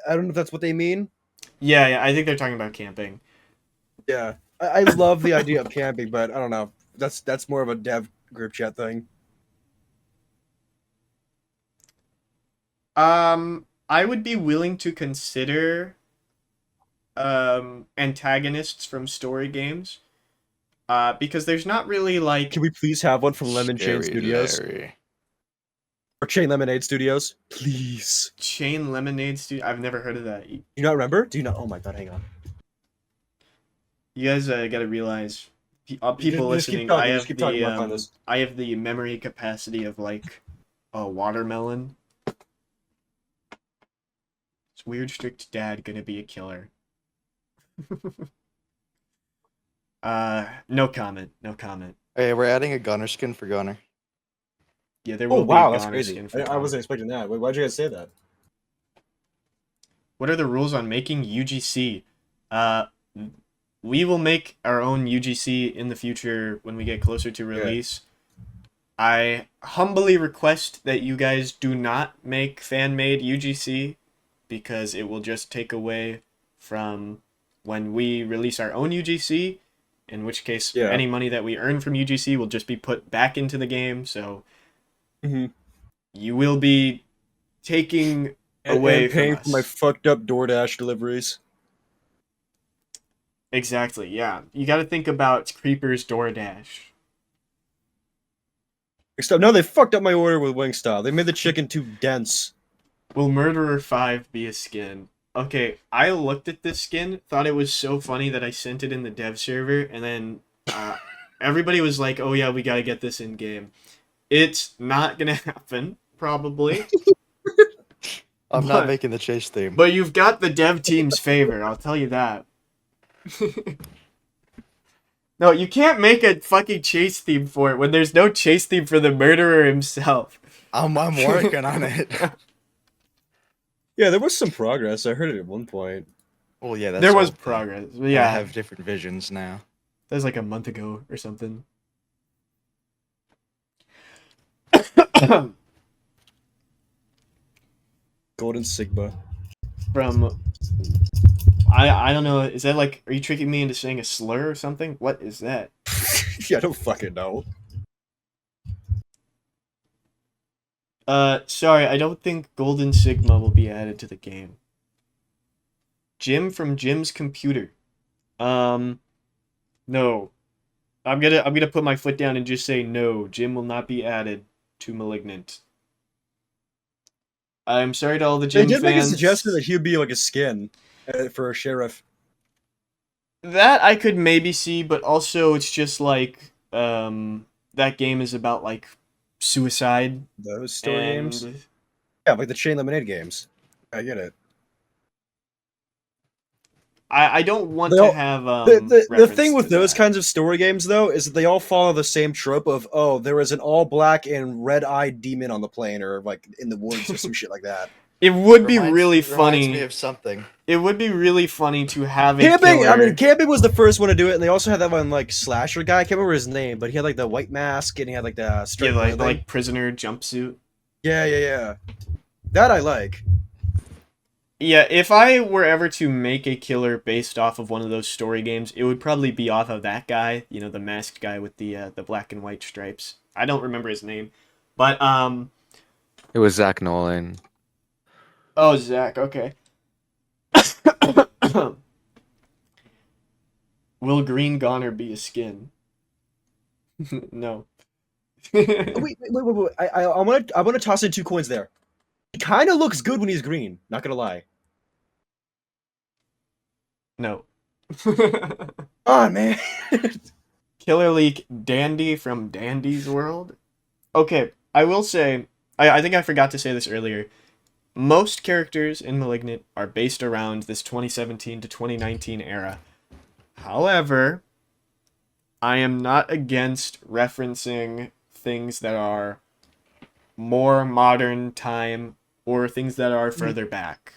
I don't know if that's what they mean. Yeah, I think they're talking about camping. Yeah. I love the idea of camping, but I don't know. That's more of a dev group chat thing. I would be willing to consider antagonists from story games. Because there's not really like... Can we please have one from Lemon Chain Scary Studios? Larry. Or Chain Lemonade Studios? Please. Chain Lemonade Studio? I've never heard of that. Do you not remember? Do you not? Oh my god, hang on. You guys gotta realize, people Just listening, keep talking, I'll find this. I have the memory capacity of like a watermelon. Is Weird Strict Dad gonna be a killer? No comment. No comment. Hey, we're adding a Gunner skin for Gunner. Yeah, there will Oh be wow, a that's Gunner crazy. skin for I Tom. wasn't expecting that. Wait, why'd you guys say that? What are the rules on making UGC? We will make our own UGC in the future when we get closer to release. I humbly request that you guys do not make fan-made UGC because it will just take away from when we release our own UGC, in which case any money that we earn from UGC will just be put back into the game, so you will be taking away and paying from us. for my fucked up DoorDash deliveries. Exactly, yeah. You gotta think about Creeper's DoorDash. No, they fucked up my order with Wingstop. They made the chicken too dense. Will Murderer 5 be a skin? Okay, I looked at this skin, thought it was so funny that I sent it in the dev server, and then everybody was like, oh yeah, we gotta get this in game. It's not gonna happen, probably. I'm not making the chase theme. But you've got the dev team's favor, I'll tell you that. No, you can't make a fucking chase theme for it when there's no chase theme for the murderer himself. I'm working on it. Yeah, there was some progress. I heard it at one point. Well, yeah, that's there the was whole thing. progress. But I yeah, have different visions now. that was like a month ago or something. Golden Sigma. from... I don't know, is that like... Are you tricking me into saying a slur or something? What is that? Yeah, I don't fucking know. Sorry, I don't think Golden Sigma will be added to the game. Jim from Jim's Computer. No. I'm gonna put my foot down and just say no. Jim will not be added to Malignant. I'm sorry to all the They Jim did make a fans. suggestion that he would be like a skin for a sheriff. That I could maybe see, but also it's just like that game is about like suicide. Those story and games? Yeah, like the Chain Lemonade games. I get it. I don't want They to all- have the reference thing with to those that. kinds of story games, though, is that they all follow the same trope of, oh, there is an all black and red eyed demon on the plane, or like in the woods, or some shit like that. It would be Reminds really me funny. of something. It would be really funny to have a Camping, killer. I mean, Camping was the first one to do it, and they also had that one like slasher guy. I can't remember his name, but he had like the white mask and he had like the yeah, striped like clothing. like prisoner jumpsuit. Yeah. That I like. Yeah, if I were ever to make a killer based off of one of those story games, it would probably be off of that guy, you know, the masked guy with the black and white stripes. I don't remember his name, but It was Zach Nolan. oh, Zach, okay. Will Green Goner be a skin? No. Wait. I want to toss in 2 coins there. He kind of looks good when he's green. Not gonna lie. No. Oh man. Killer Leak Dandy from Dandy's World? Okay, I will say, I think I forgot to say this earlier. Most characters in Malignant are based around this 2017 to 2019 era. However, I am not against referencing things that are more modern time or things that are further back.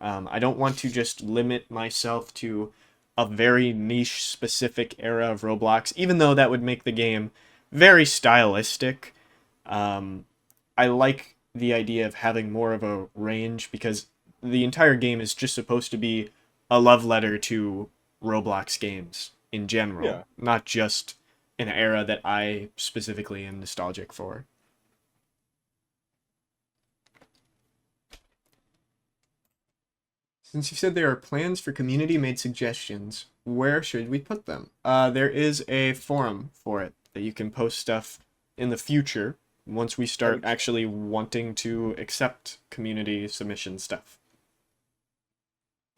I don't want to just limit myself to a very niche specific era of Roblox, even though that would make the game very stylistic. I like the idea of having more of a range because the entire game is just supposed to be a love letter to Roblox games in general, Yeah. not just an era that I specifically am nostalgic for. Since you said there are plans for community-made suggestions, where should we put them? There is a forum for it that you can post stuff in the future once we start actually wanting to accept community submission stuff.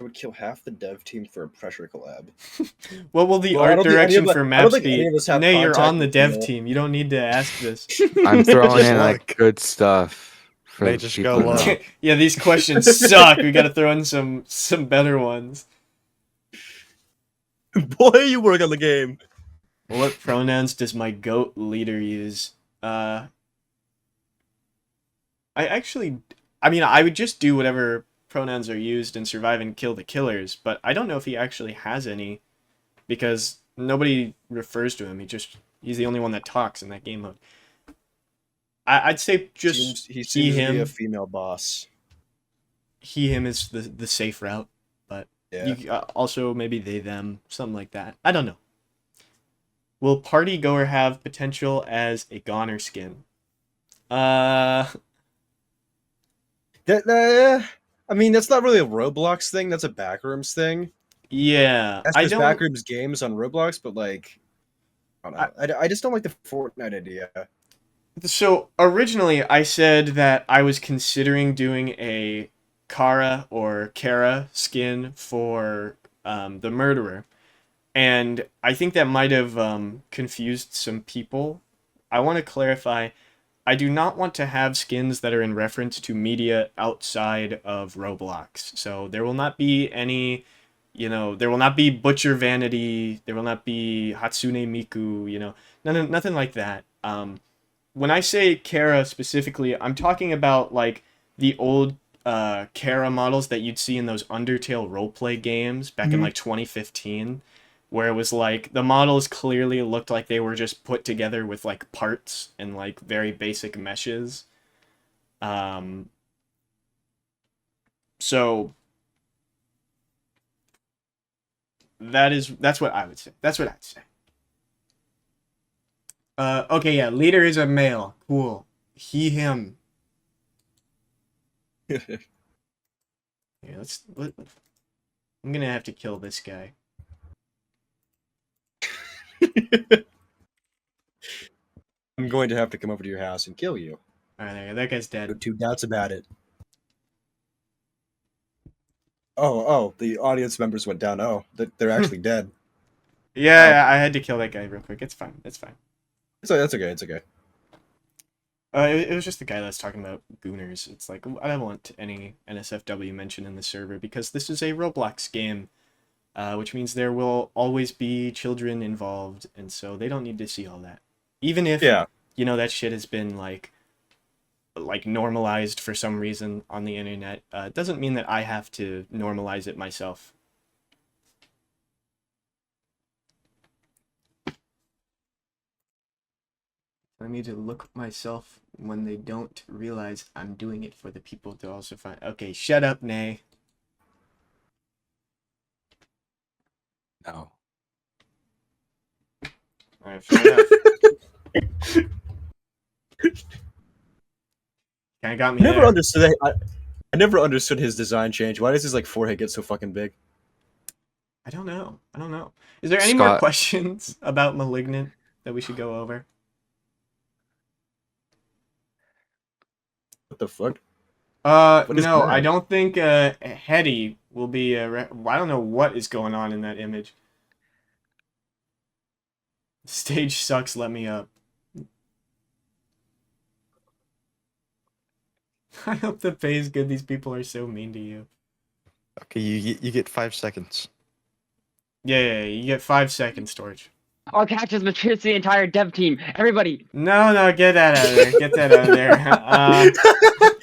I would kill half the dev team for a pressure collab. What will the Well, I art don't think any direction of the- for I don't maps think any be? of us have Nay, you're contact on the with dev Neil. team. You don't need to ask this. I'm throwing Just in look. like good stuff for They the just people go to look. know. Yeah, these questions suck. We gotta throw in some better ones. Boy, you work on the game. What pronouns does my goat leader use? I mean, I would just do whatever pronouns are used in Survive and Kill the Killers, but I don't know if he actually has any, because nobody refers to him. He's the only one that talks in that game mode. I'd say just He seems to be him. a female boss. Him is the safe route, but Yeah. also maybe they, them, something like that. I don't know. Will Party Goer have potential as a Goner skin? I mean, that's not really a Roblox thing. That's a Backrooms thing. Yeah, That's I just don't. Backrooms games on Roblox, but like, I don't know. I just don't like the Fortnite idea. So originally, I said that I was considering doing a Kara skin for the murderer, and I think that might have confused some people. I want to clarify. I do not want to have skins that are in reference to media outside of Roblox. So there will not be any, there will not be Butcher Vanity, there will not be Hatsune Miku, nothing like that. When I say Kara specifically, I'm talking about like the old Kara models that you'd see in those Undertale roleplay games back in like 2015, where it was like the models clearly looked like they were just put together with like parts and like very basic meshes. So That's what I would say. That's what I'd say. Okay, yeah, leader is a male. Cool. He, him. Here, I'm gonna have to kill this guy. I'm going to have to come over to your house and kill you. Alright, there, that guy's No dead. two doubts about it. Oh, the audience members went down. Oh, they're actually dead. Yeah, I had to kill that guy real quick. It's fine. It's fine. So that's okay. It's okay. It was just the guy that's talking about gooners. It's like, I don't want any NSFW mentioned in the server because this is a Roblox game, which means there will always be children involved, and so they don't need to see all that. Even if, Yeah. you know, that shit has been, like normalized for some reason on the internet, it doesn't mean that I have to normalize it myself. I need to look myself when they don't realize I'm doing it for the people to also find. Okay, shut up, Nay. No. Alright, fair enough. Kinda got me Never there. understood that. I never understood his design change. Why does his like forehead get so fucking big? I don't know. Is there any more Scott. questions about Malignant that we should go over? What the fuck? What is No, I that? don't think Hetty will be. I don't know what is going on in that image. Stage sucks. Let me up. I hope the pay is good. These people are so mean to you. Okay, you get 5 seconds. Yeah, you get 5 seconds, Torch. rcactus matures the entire dev team. Everybody. No, get that out of there. Get that out of there.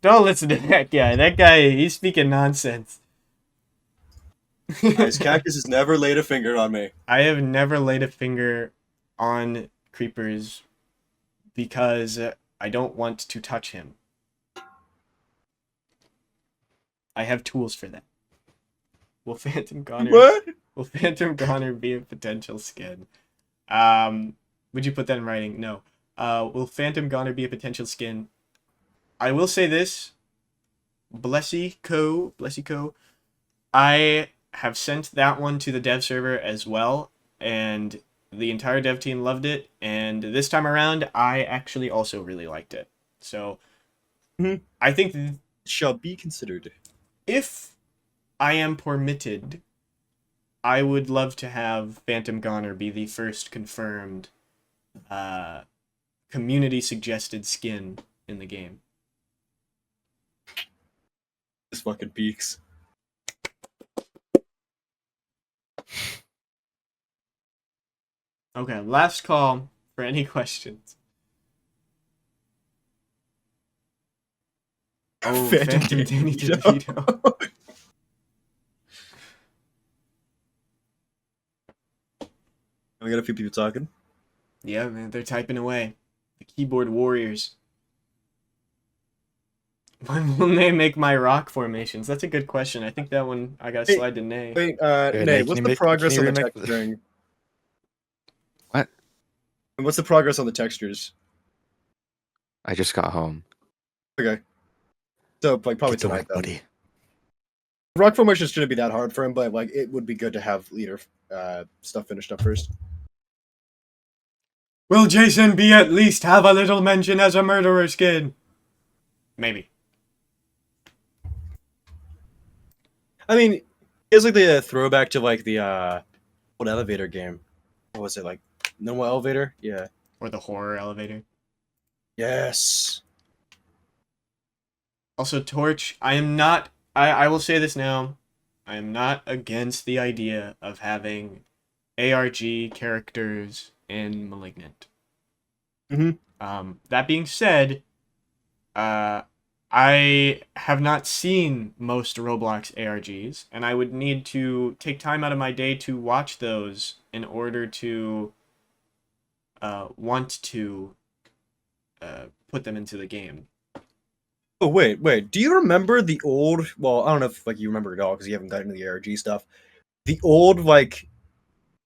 Don't listen to that guy. That guy, he's speaking nonsense. Guys, Cactus has never laid a finger on me. I have never laid a finger on Creepers because I don't want to touch him. I have tools for that. Will Phantom Goner What? Will Phantom Goner be a potential skin? Would you put that in writing? No. Will Phantom Goner be a potential skin? I will say this. Blessy Co. I have sent that one to the dev server as well, and the entire dev team loved it, and this time around, I actually also really liked it. So, I think Shall be considered. if I am permitted, I would love to have Phantom Goner be the first confirmed community-suggested skin in the game. This fucking peaks. Okay, last call for any questions. Oh, Phantom Danny DeVito. We got a few people talking. Yeah, man, they're typing away. The keyboard warriors. When will Nay make my rock formations? That's a good question. I think that one I got to Hey, slide to Nay. Wait, Nate, Nate, can what's you the make- progress can on you the remake the- texturing? What? What's the progress on the textures? I just got home. Okay. So, like, probably Get to tonight, work, then. buddy. Rock formation shouldn't be that hard for him, but, like, it would be good to have leader stuff finished up first. Will Jason be at least have a little mention as a murderer skin? Maybe. I mean, it's like the throwback to, like, the old elevator game. What was it, like, normal elevator? Yeah. Or the horror elevator. Yes. Also, Torch, I will say this now. I am not against the idea of having ARG characters in Malignant. Mhm. That being said, I have not seen most Roblox ARGs, and I would need to take time out of my day to watch those in order to want to put them into the game. Oh, wait. Do you remember the old... Well, I don't know if, like, you remember it all, because you haven't gotten into the ARG stuff. the old like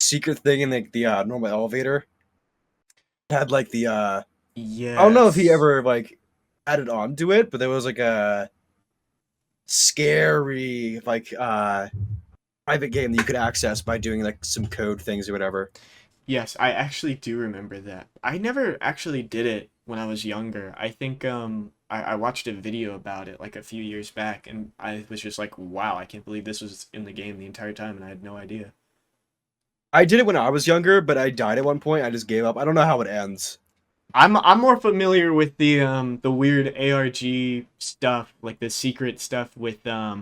secret thing in the normal elevator had like the Yes. I don't know if he ever like added on to it, but there was like a scary like private game that you could access by doing like some code things or whatever. Yes, I actually do remember that. I never actually did it when I was younger. I think I watched a video about it like a few years back, and I was just like, wow, I can't believe this was in the game the entire time, and I had no idea. I did it when I was younger, but I died at one point. I just gave up. I don't know how it ends. I'm more familiar with the weird ARG stuff, like the secret stuff with uh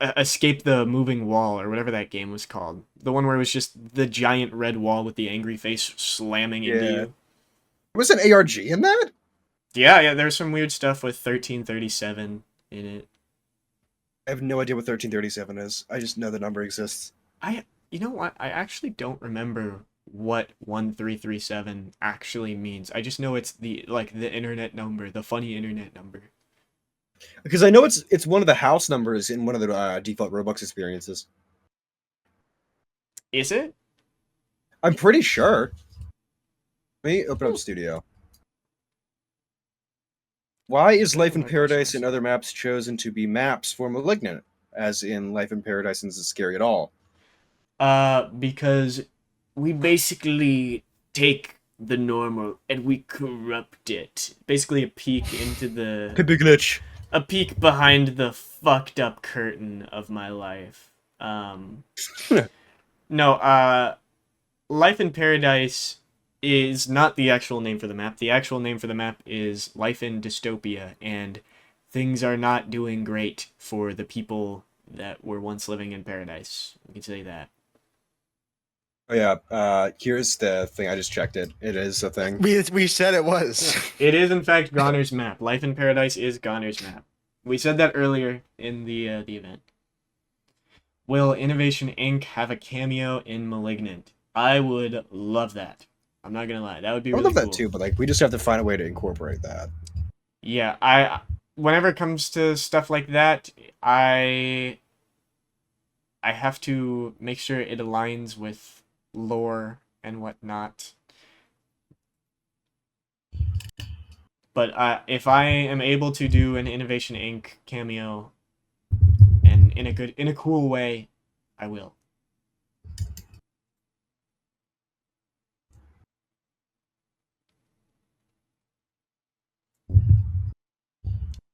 Escape the Moving Wall or whatever that game was called. The one where it was just the giant red wall with the angry face slamming into Yeah. you. Was an ARG in that? Yeah, there's some weird stuff with 1337 in it. I have no idea what 1337 is. I just know the number exists. You know what? I actually don't remember what 1337 actually means. I just know it's the internet number, the funny internet number. Because I know it's one of the house numbers in one of the default Roblox experiences. Is it? I'm pretty sure. Let me open up Studio. Why is Life in Right, Paradise sure. and other maps chosen to be maps for Malignant? As in Life in Paradise isn't scary at all. Because we basically take the normal and we corrupt it. Basically a peek into the Big glitch. a peek behind the fucked up curtain of my life. No, Life in Paradise is not the actual name for the map. The actual name for the map is Life in Dystopia, and things are not doing great for the people that were once living in paradise. We can say that. Oh yeah, here's the thing. I just checked it. It is a thing. We said it was. It is in fact Goner's map. Life in Paradise is Goner's map. We said that earlier in the event. Will Innovation Inc. have a cameo in Malignant? I would love that. I'm not gonna lie, that would be I really love that cool. too, but like we just have to find a way to incorporate that. Yeah, whenever it comes to stuff like that, I have to make sure it aligns with lore and whatnot. But if I am able to do an Innovation Inc. cameo, and in a cool way, I will.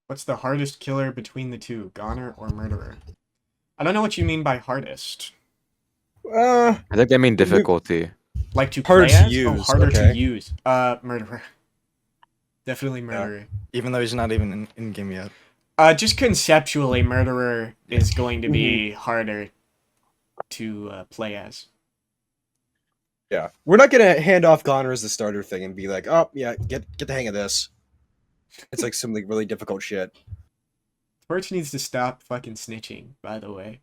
What's the hardest killer between the two, Goner or Murderer? I don't know what you mean by hardest. Uh, I think they mean difficulty. Like to Harder play to as? Oh, use, harder to okay. use. Murderer. Definitely Murderer. Even though he's not even in game yet. Just conceptually, Murderer is going to be harder to play as. yeah, we're not gonna hand off Goner as the starter thing and be like, oh yeah, get the hang of this. It's like some like really difficult shit. Torch needs to stop fucking snitching, by the way.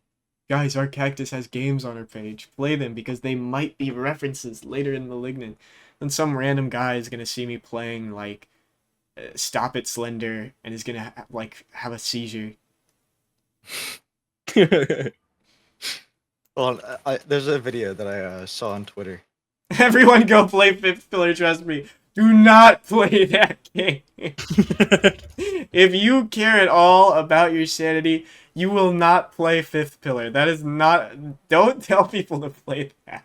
Guys, our cactus has games on her page. Play them because they might be references later in Malignant. And some random guy is gonna see me playing like Stop It Slender and is gonna have a seizure. Well, there's a video that I saw on Twitter. Everyone go play Fifth Pillar, trust me. Do not play that game. If you care at all about your sanity, you will not play Fifth Pillar. That is not... Don't tell people to play that.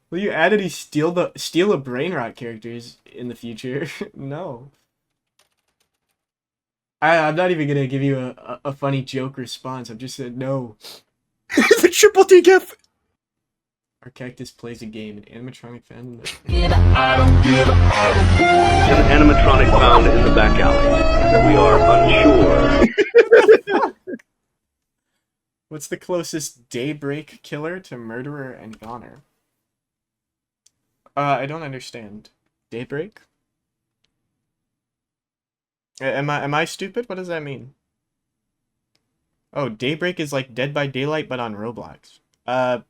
Will you add any steal a brain rot characters in the future? No. I'm not even gonna give you a funny joke response. I've just said no. The triple D gif. Our cactus plays a game. An animatronic found in the... An animatronic found in the back alley. We are unsure. What's the closest daybreak killer to Murderer and Goner? I don't understand. Daybreak? Am I stupid? What does that mean? Oh, Daybreak is like Dead by Daylight, but on Roblox. I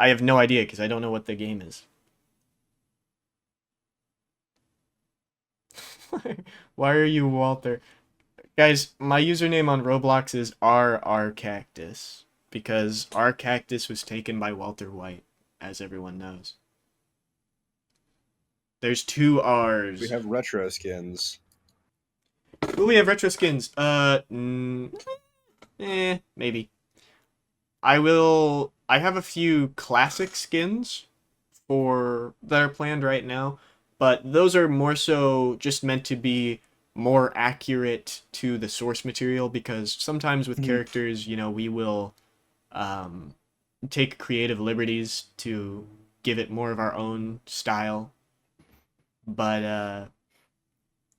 have no idea because I don't know what the game is. Why are you Walter? Guys, my username on Roblox is rrcactus because rcactus was taken by Walter White, as everyone knows. There's 2 R's. We have retro skins. Ooh, we have retro skins. Maybe. I have a few classic skins that are planned right now, but those are more so just meant to be more accurate to the source material, because sometimes with characters, we will take creative liberties to give it more of our own style. But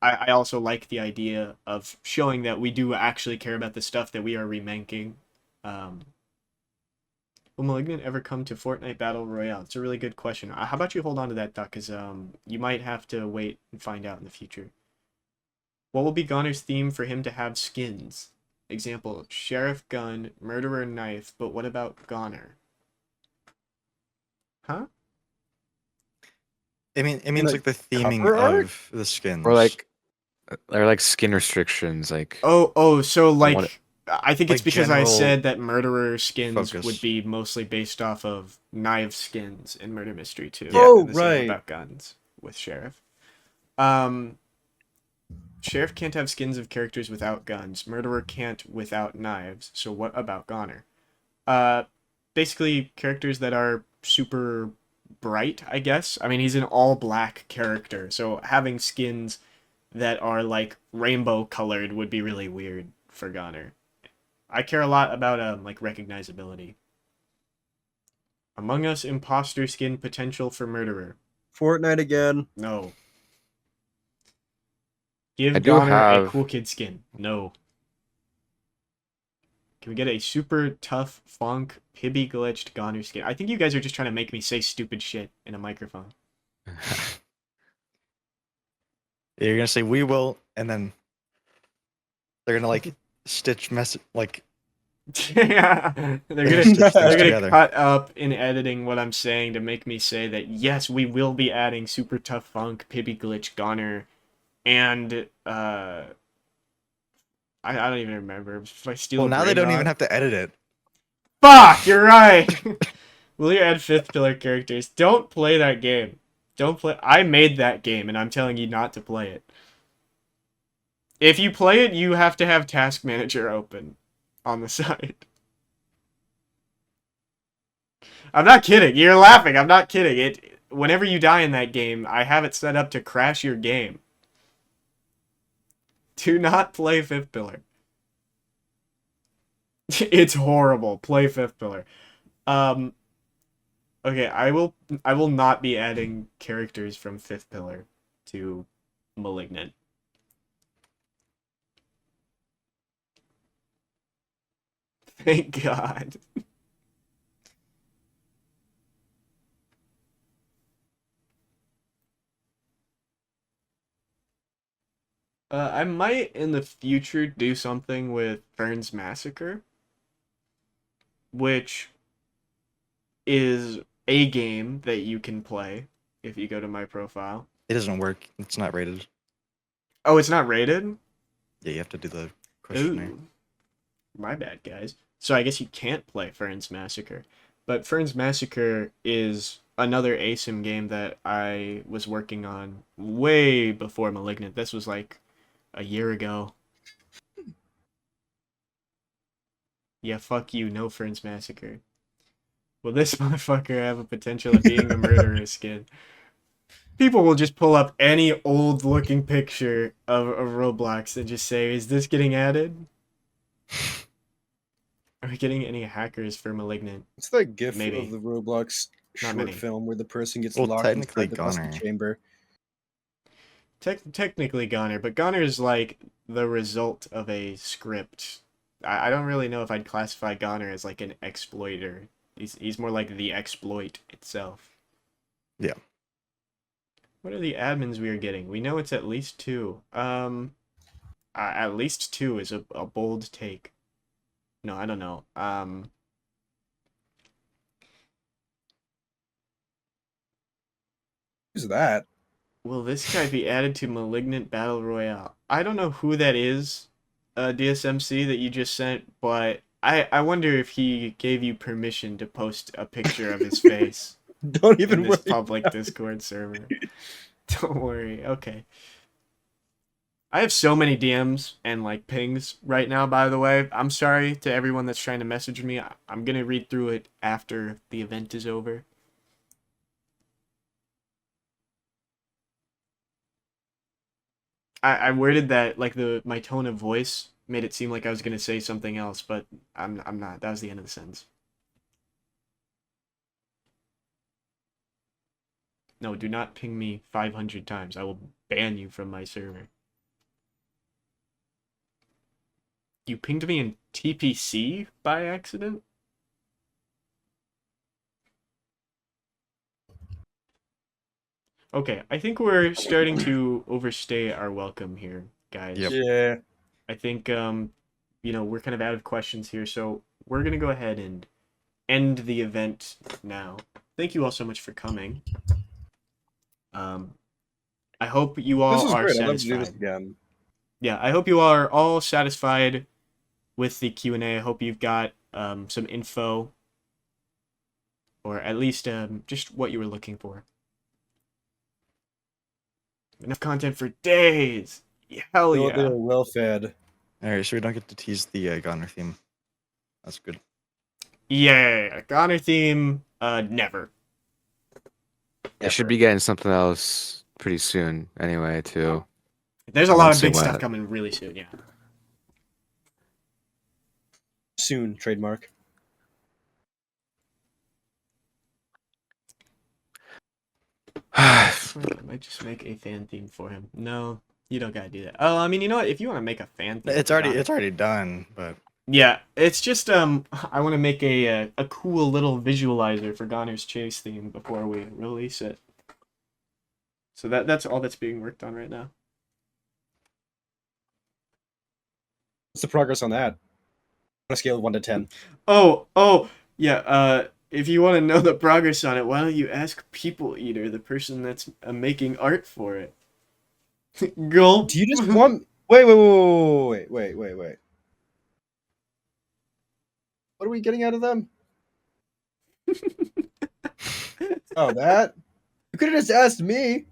I also like the idea of showing that we do actually care about the stuff that we are remaking. Will Malignant ever come to Fortnite Battle Royale? It's a really good question. How about you hold on to that, Duck, because you might have to wait and find out in the future. What will be Goner's theme for him to have skins? Example, Sheriff Gun, Murderer Knife, but what about Goner? Huh? It means like the theming cover art? of the skins. Or like skin restrictions, like So like, what- I think it's like because I general said that murderer skins focus. would be mostly based off of knife skins in Murder Mystery 2. Oh, and the same right. about guns with Sheriff. Sheriff can't have skins of characters without guns. Murderer can't without knives. So what about Goner? Basically characters that are super bright, I guess. I mean, he's an all black character, so having skins that are like rainbow colored would be really weird for Goner. I care a lot about like recognizability. Among Us imposter skin potential for murderer. Fortnite again. No. Give I do Goner a have- cool kid skin. No. Can we get a super tough funk pibby glitched Goner skin? I think you guys are just trying to make me say stupid shit in a microphone. You're gonna say we will, and then they're gonna like stitch like Yeah, they're stitch things gonna together. cut up in editing what I'm saying to make me say that yes, we will be adding super tough funk, pibby glitch, Goner, and I don't even remember. If I steal Well, a now they brain don't even rot- have to edit it. Fuck, you're right. Will you add fifth pillar characters? Don't play that game. Don't play. I made that game, and I'm telling you not to play it. If you play it, you have to have Task Manager open on the side. I'm not kidding. You're laughing. I'm not kidding. Whenever you die in that game, I have it set up to crash your game. Do not play Fifth Pillar. It's horrible. Play Fifth Pillar. Okay, I will not be adding characters from Fifth Pillar to Malignant. Thank God. I might in the future do something with Fern's Massacre, which is a game that you can play if you go to my profile. It doesn't work. It's not rated. Oh, it's not rated? Yeah, you have to do the questionnaire. Ooh. My bad, guys. So I guess you can't play Fern's Massacre. But Fern's Massacre is another ASIM game that I was working on way before Malignant. This was like a year ago. Yeah, fuck you, no Fern's Massacre. Will this motherfucker have a potential of being a murderer skin? People will just pull up any old looking picture of Roblox and just say, is this getting added? Are we getting any hackers for Malignant? It's that GIF Maybe. of the Roblox Not short many. film where the person gets Well, locked technically inside the muscle Goner. chamber. Technically Goner, but Goner is like the result of a script. I don't really know if I'd classify Goner as like an exploiter. He's more like the exploit itself. Yeah. What are the admins we are getting? We know it's at least 2. At least 2 is a bold take. No, I don't know. Who's that? Will this guy be added to Malignant Battle Royale? I don't know who that is. DSMC that you just sent, but I wonder if he gave you permission to post a picture of his face Don't in even this worry. public Discord server. Don't worry. Okay. I have so many DMs and like pings right now, by the way. I'm sorry to everyone that's trying to message me. I'm going to read through it after the event is over. I worded that like my tone of voice made it seem like I was going to say something else, but I'm not. That was the end of the sentence. No, do not ping me 500 times. I will ban you from my server. You pinged me in TPC by accident? Okay, I think we're starting to overstay our welcome here, guys. Yep. Yeah. I think, we're kind of out of questions here, so we're going to go ahead and end the event now. Thank you all so much for coming. I hope you all This was are great. I'd love to do satisfied. this again. Yeah, I hope you are all satisfied with the Q&A. I hope you've got some info, or at least just what you were looking for. Enough content for days. Hell They yeah. were well fed. Alright, so we don't get to tease the Goner theme. That's good. Yeah, Goner theme, never. I should be getting something else pretty soon anyway, too. There's a lot of Say big stuff what? coming really soon, yeah. Soon, trademark. I might just make a fan theme for him. No, you don't gotta do that. Oh, I mean, you know what? If you want to make a fan theme, It's for Goner- already done, but Yeah, it's just I want to make a cool little visualizer for Goner's Chase theme before we release it. So that's all that's being worked on right now. What's the progress on that? On a scale of 1 to 10. Oh, yeah. If you want to know the progress on it, why don't you ask People Eater, the person that's making art for it? Go. Do you just want? Wait. What are we getting out of them? Oh, that? You could have just asked me.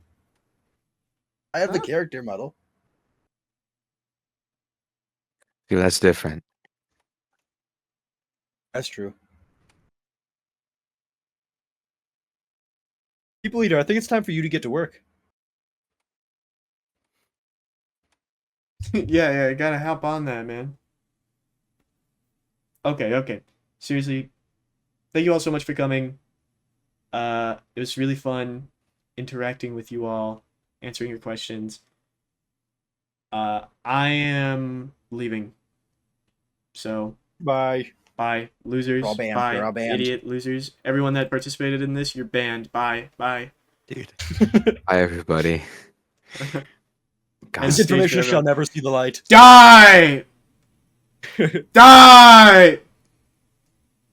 I have the Huh? character model. Dude, that's different. That's true. People Eater, I think it's time for you to get to work. Yeah, I gotta hop on that, man. Okay. Seriously, thank you all so much for coming. It was really fun interacting with you all, answering your questions. I am leaving. So, Bye. bye, losers. We're all banned. Bye, We're all banned. idiot losers. Everyone that participated in this, you're banned. Bye. dude. Hi, everybody. God, And This stage information for shall everyone. never see the light. Die! Die!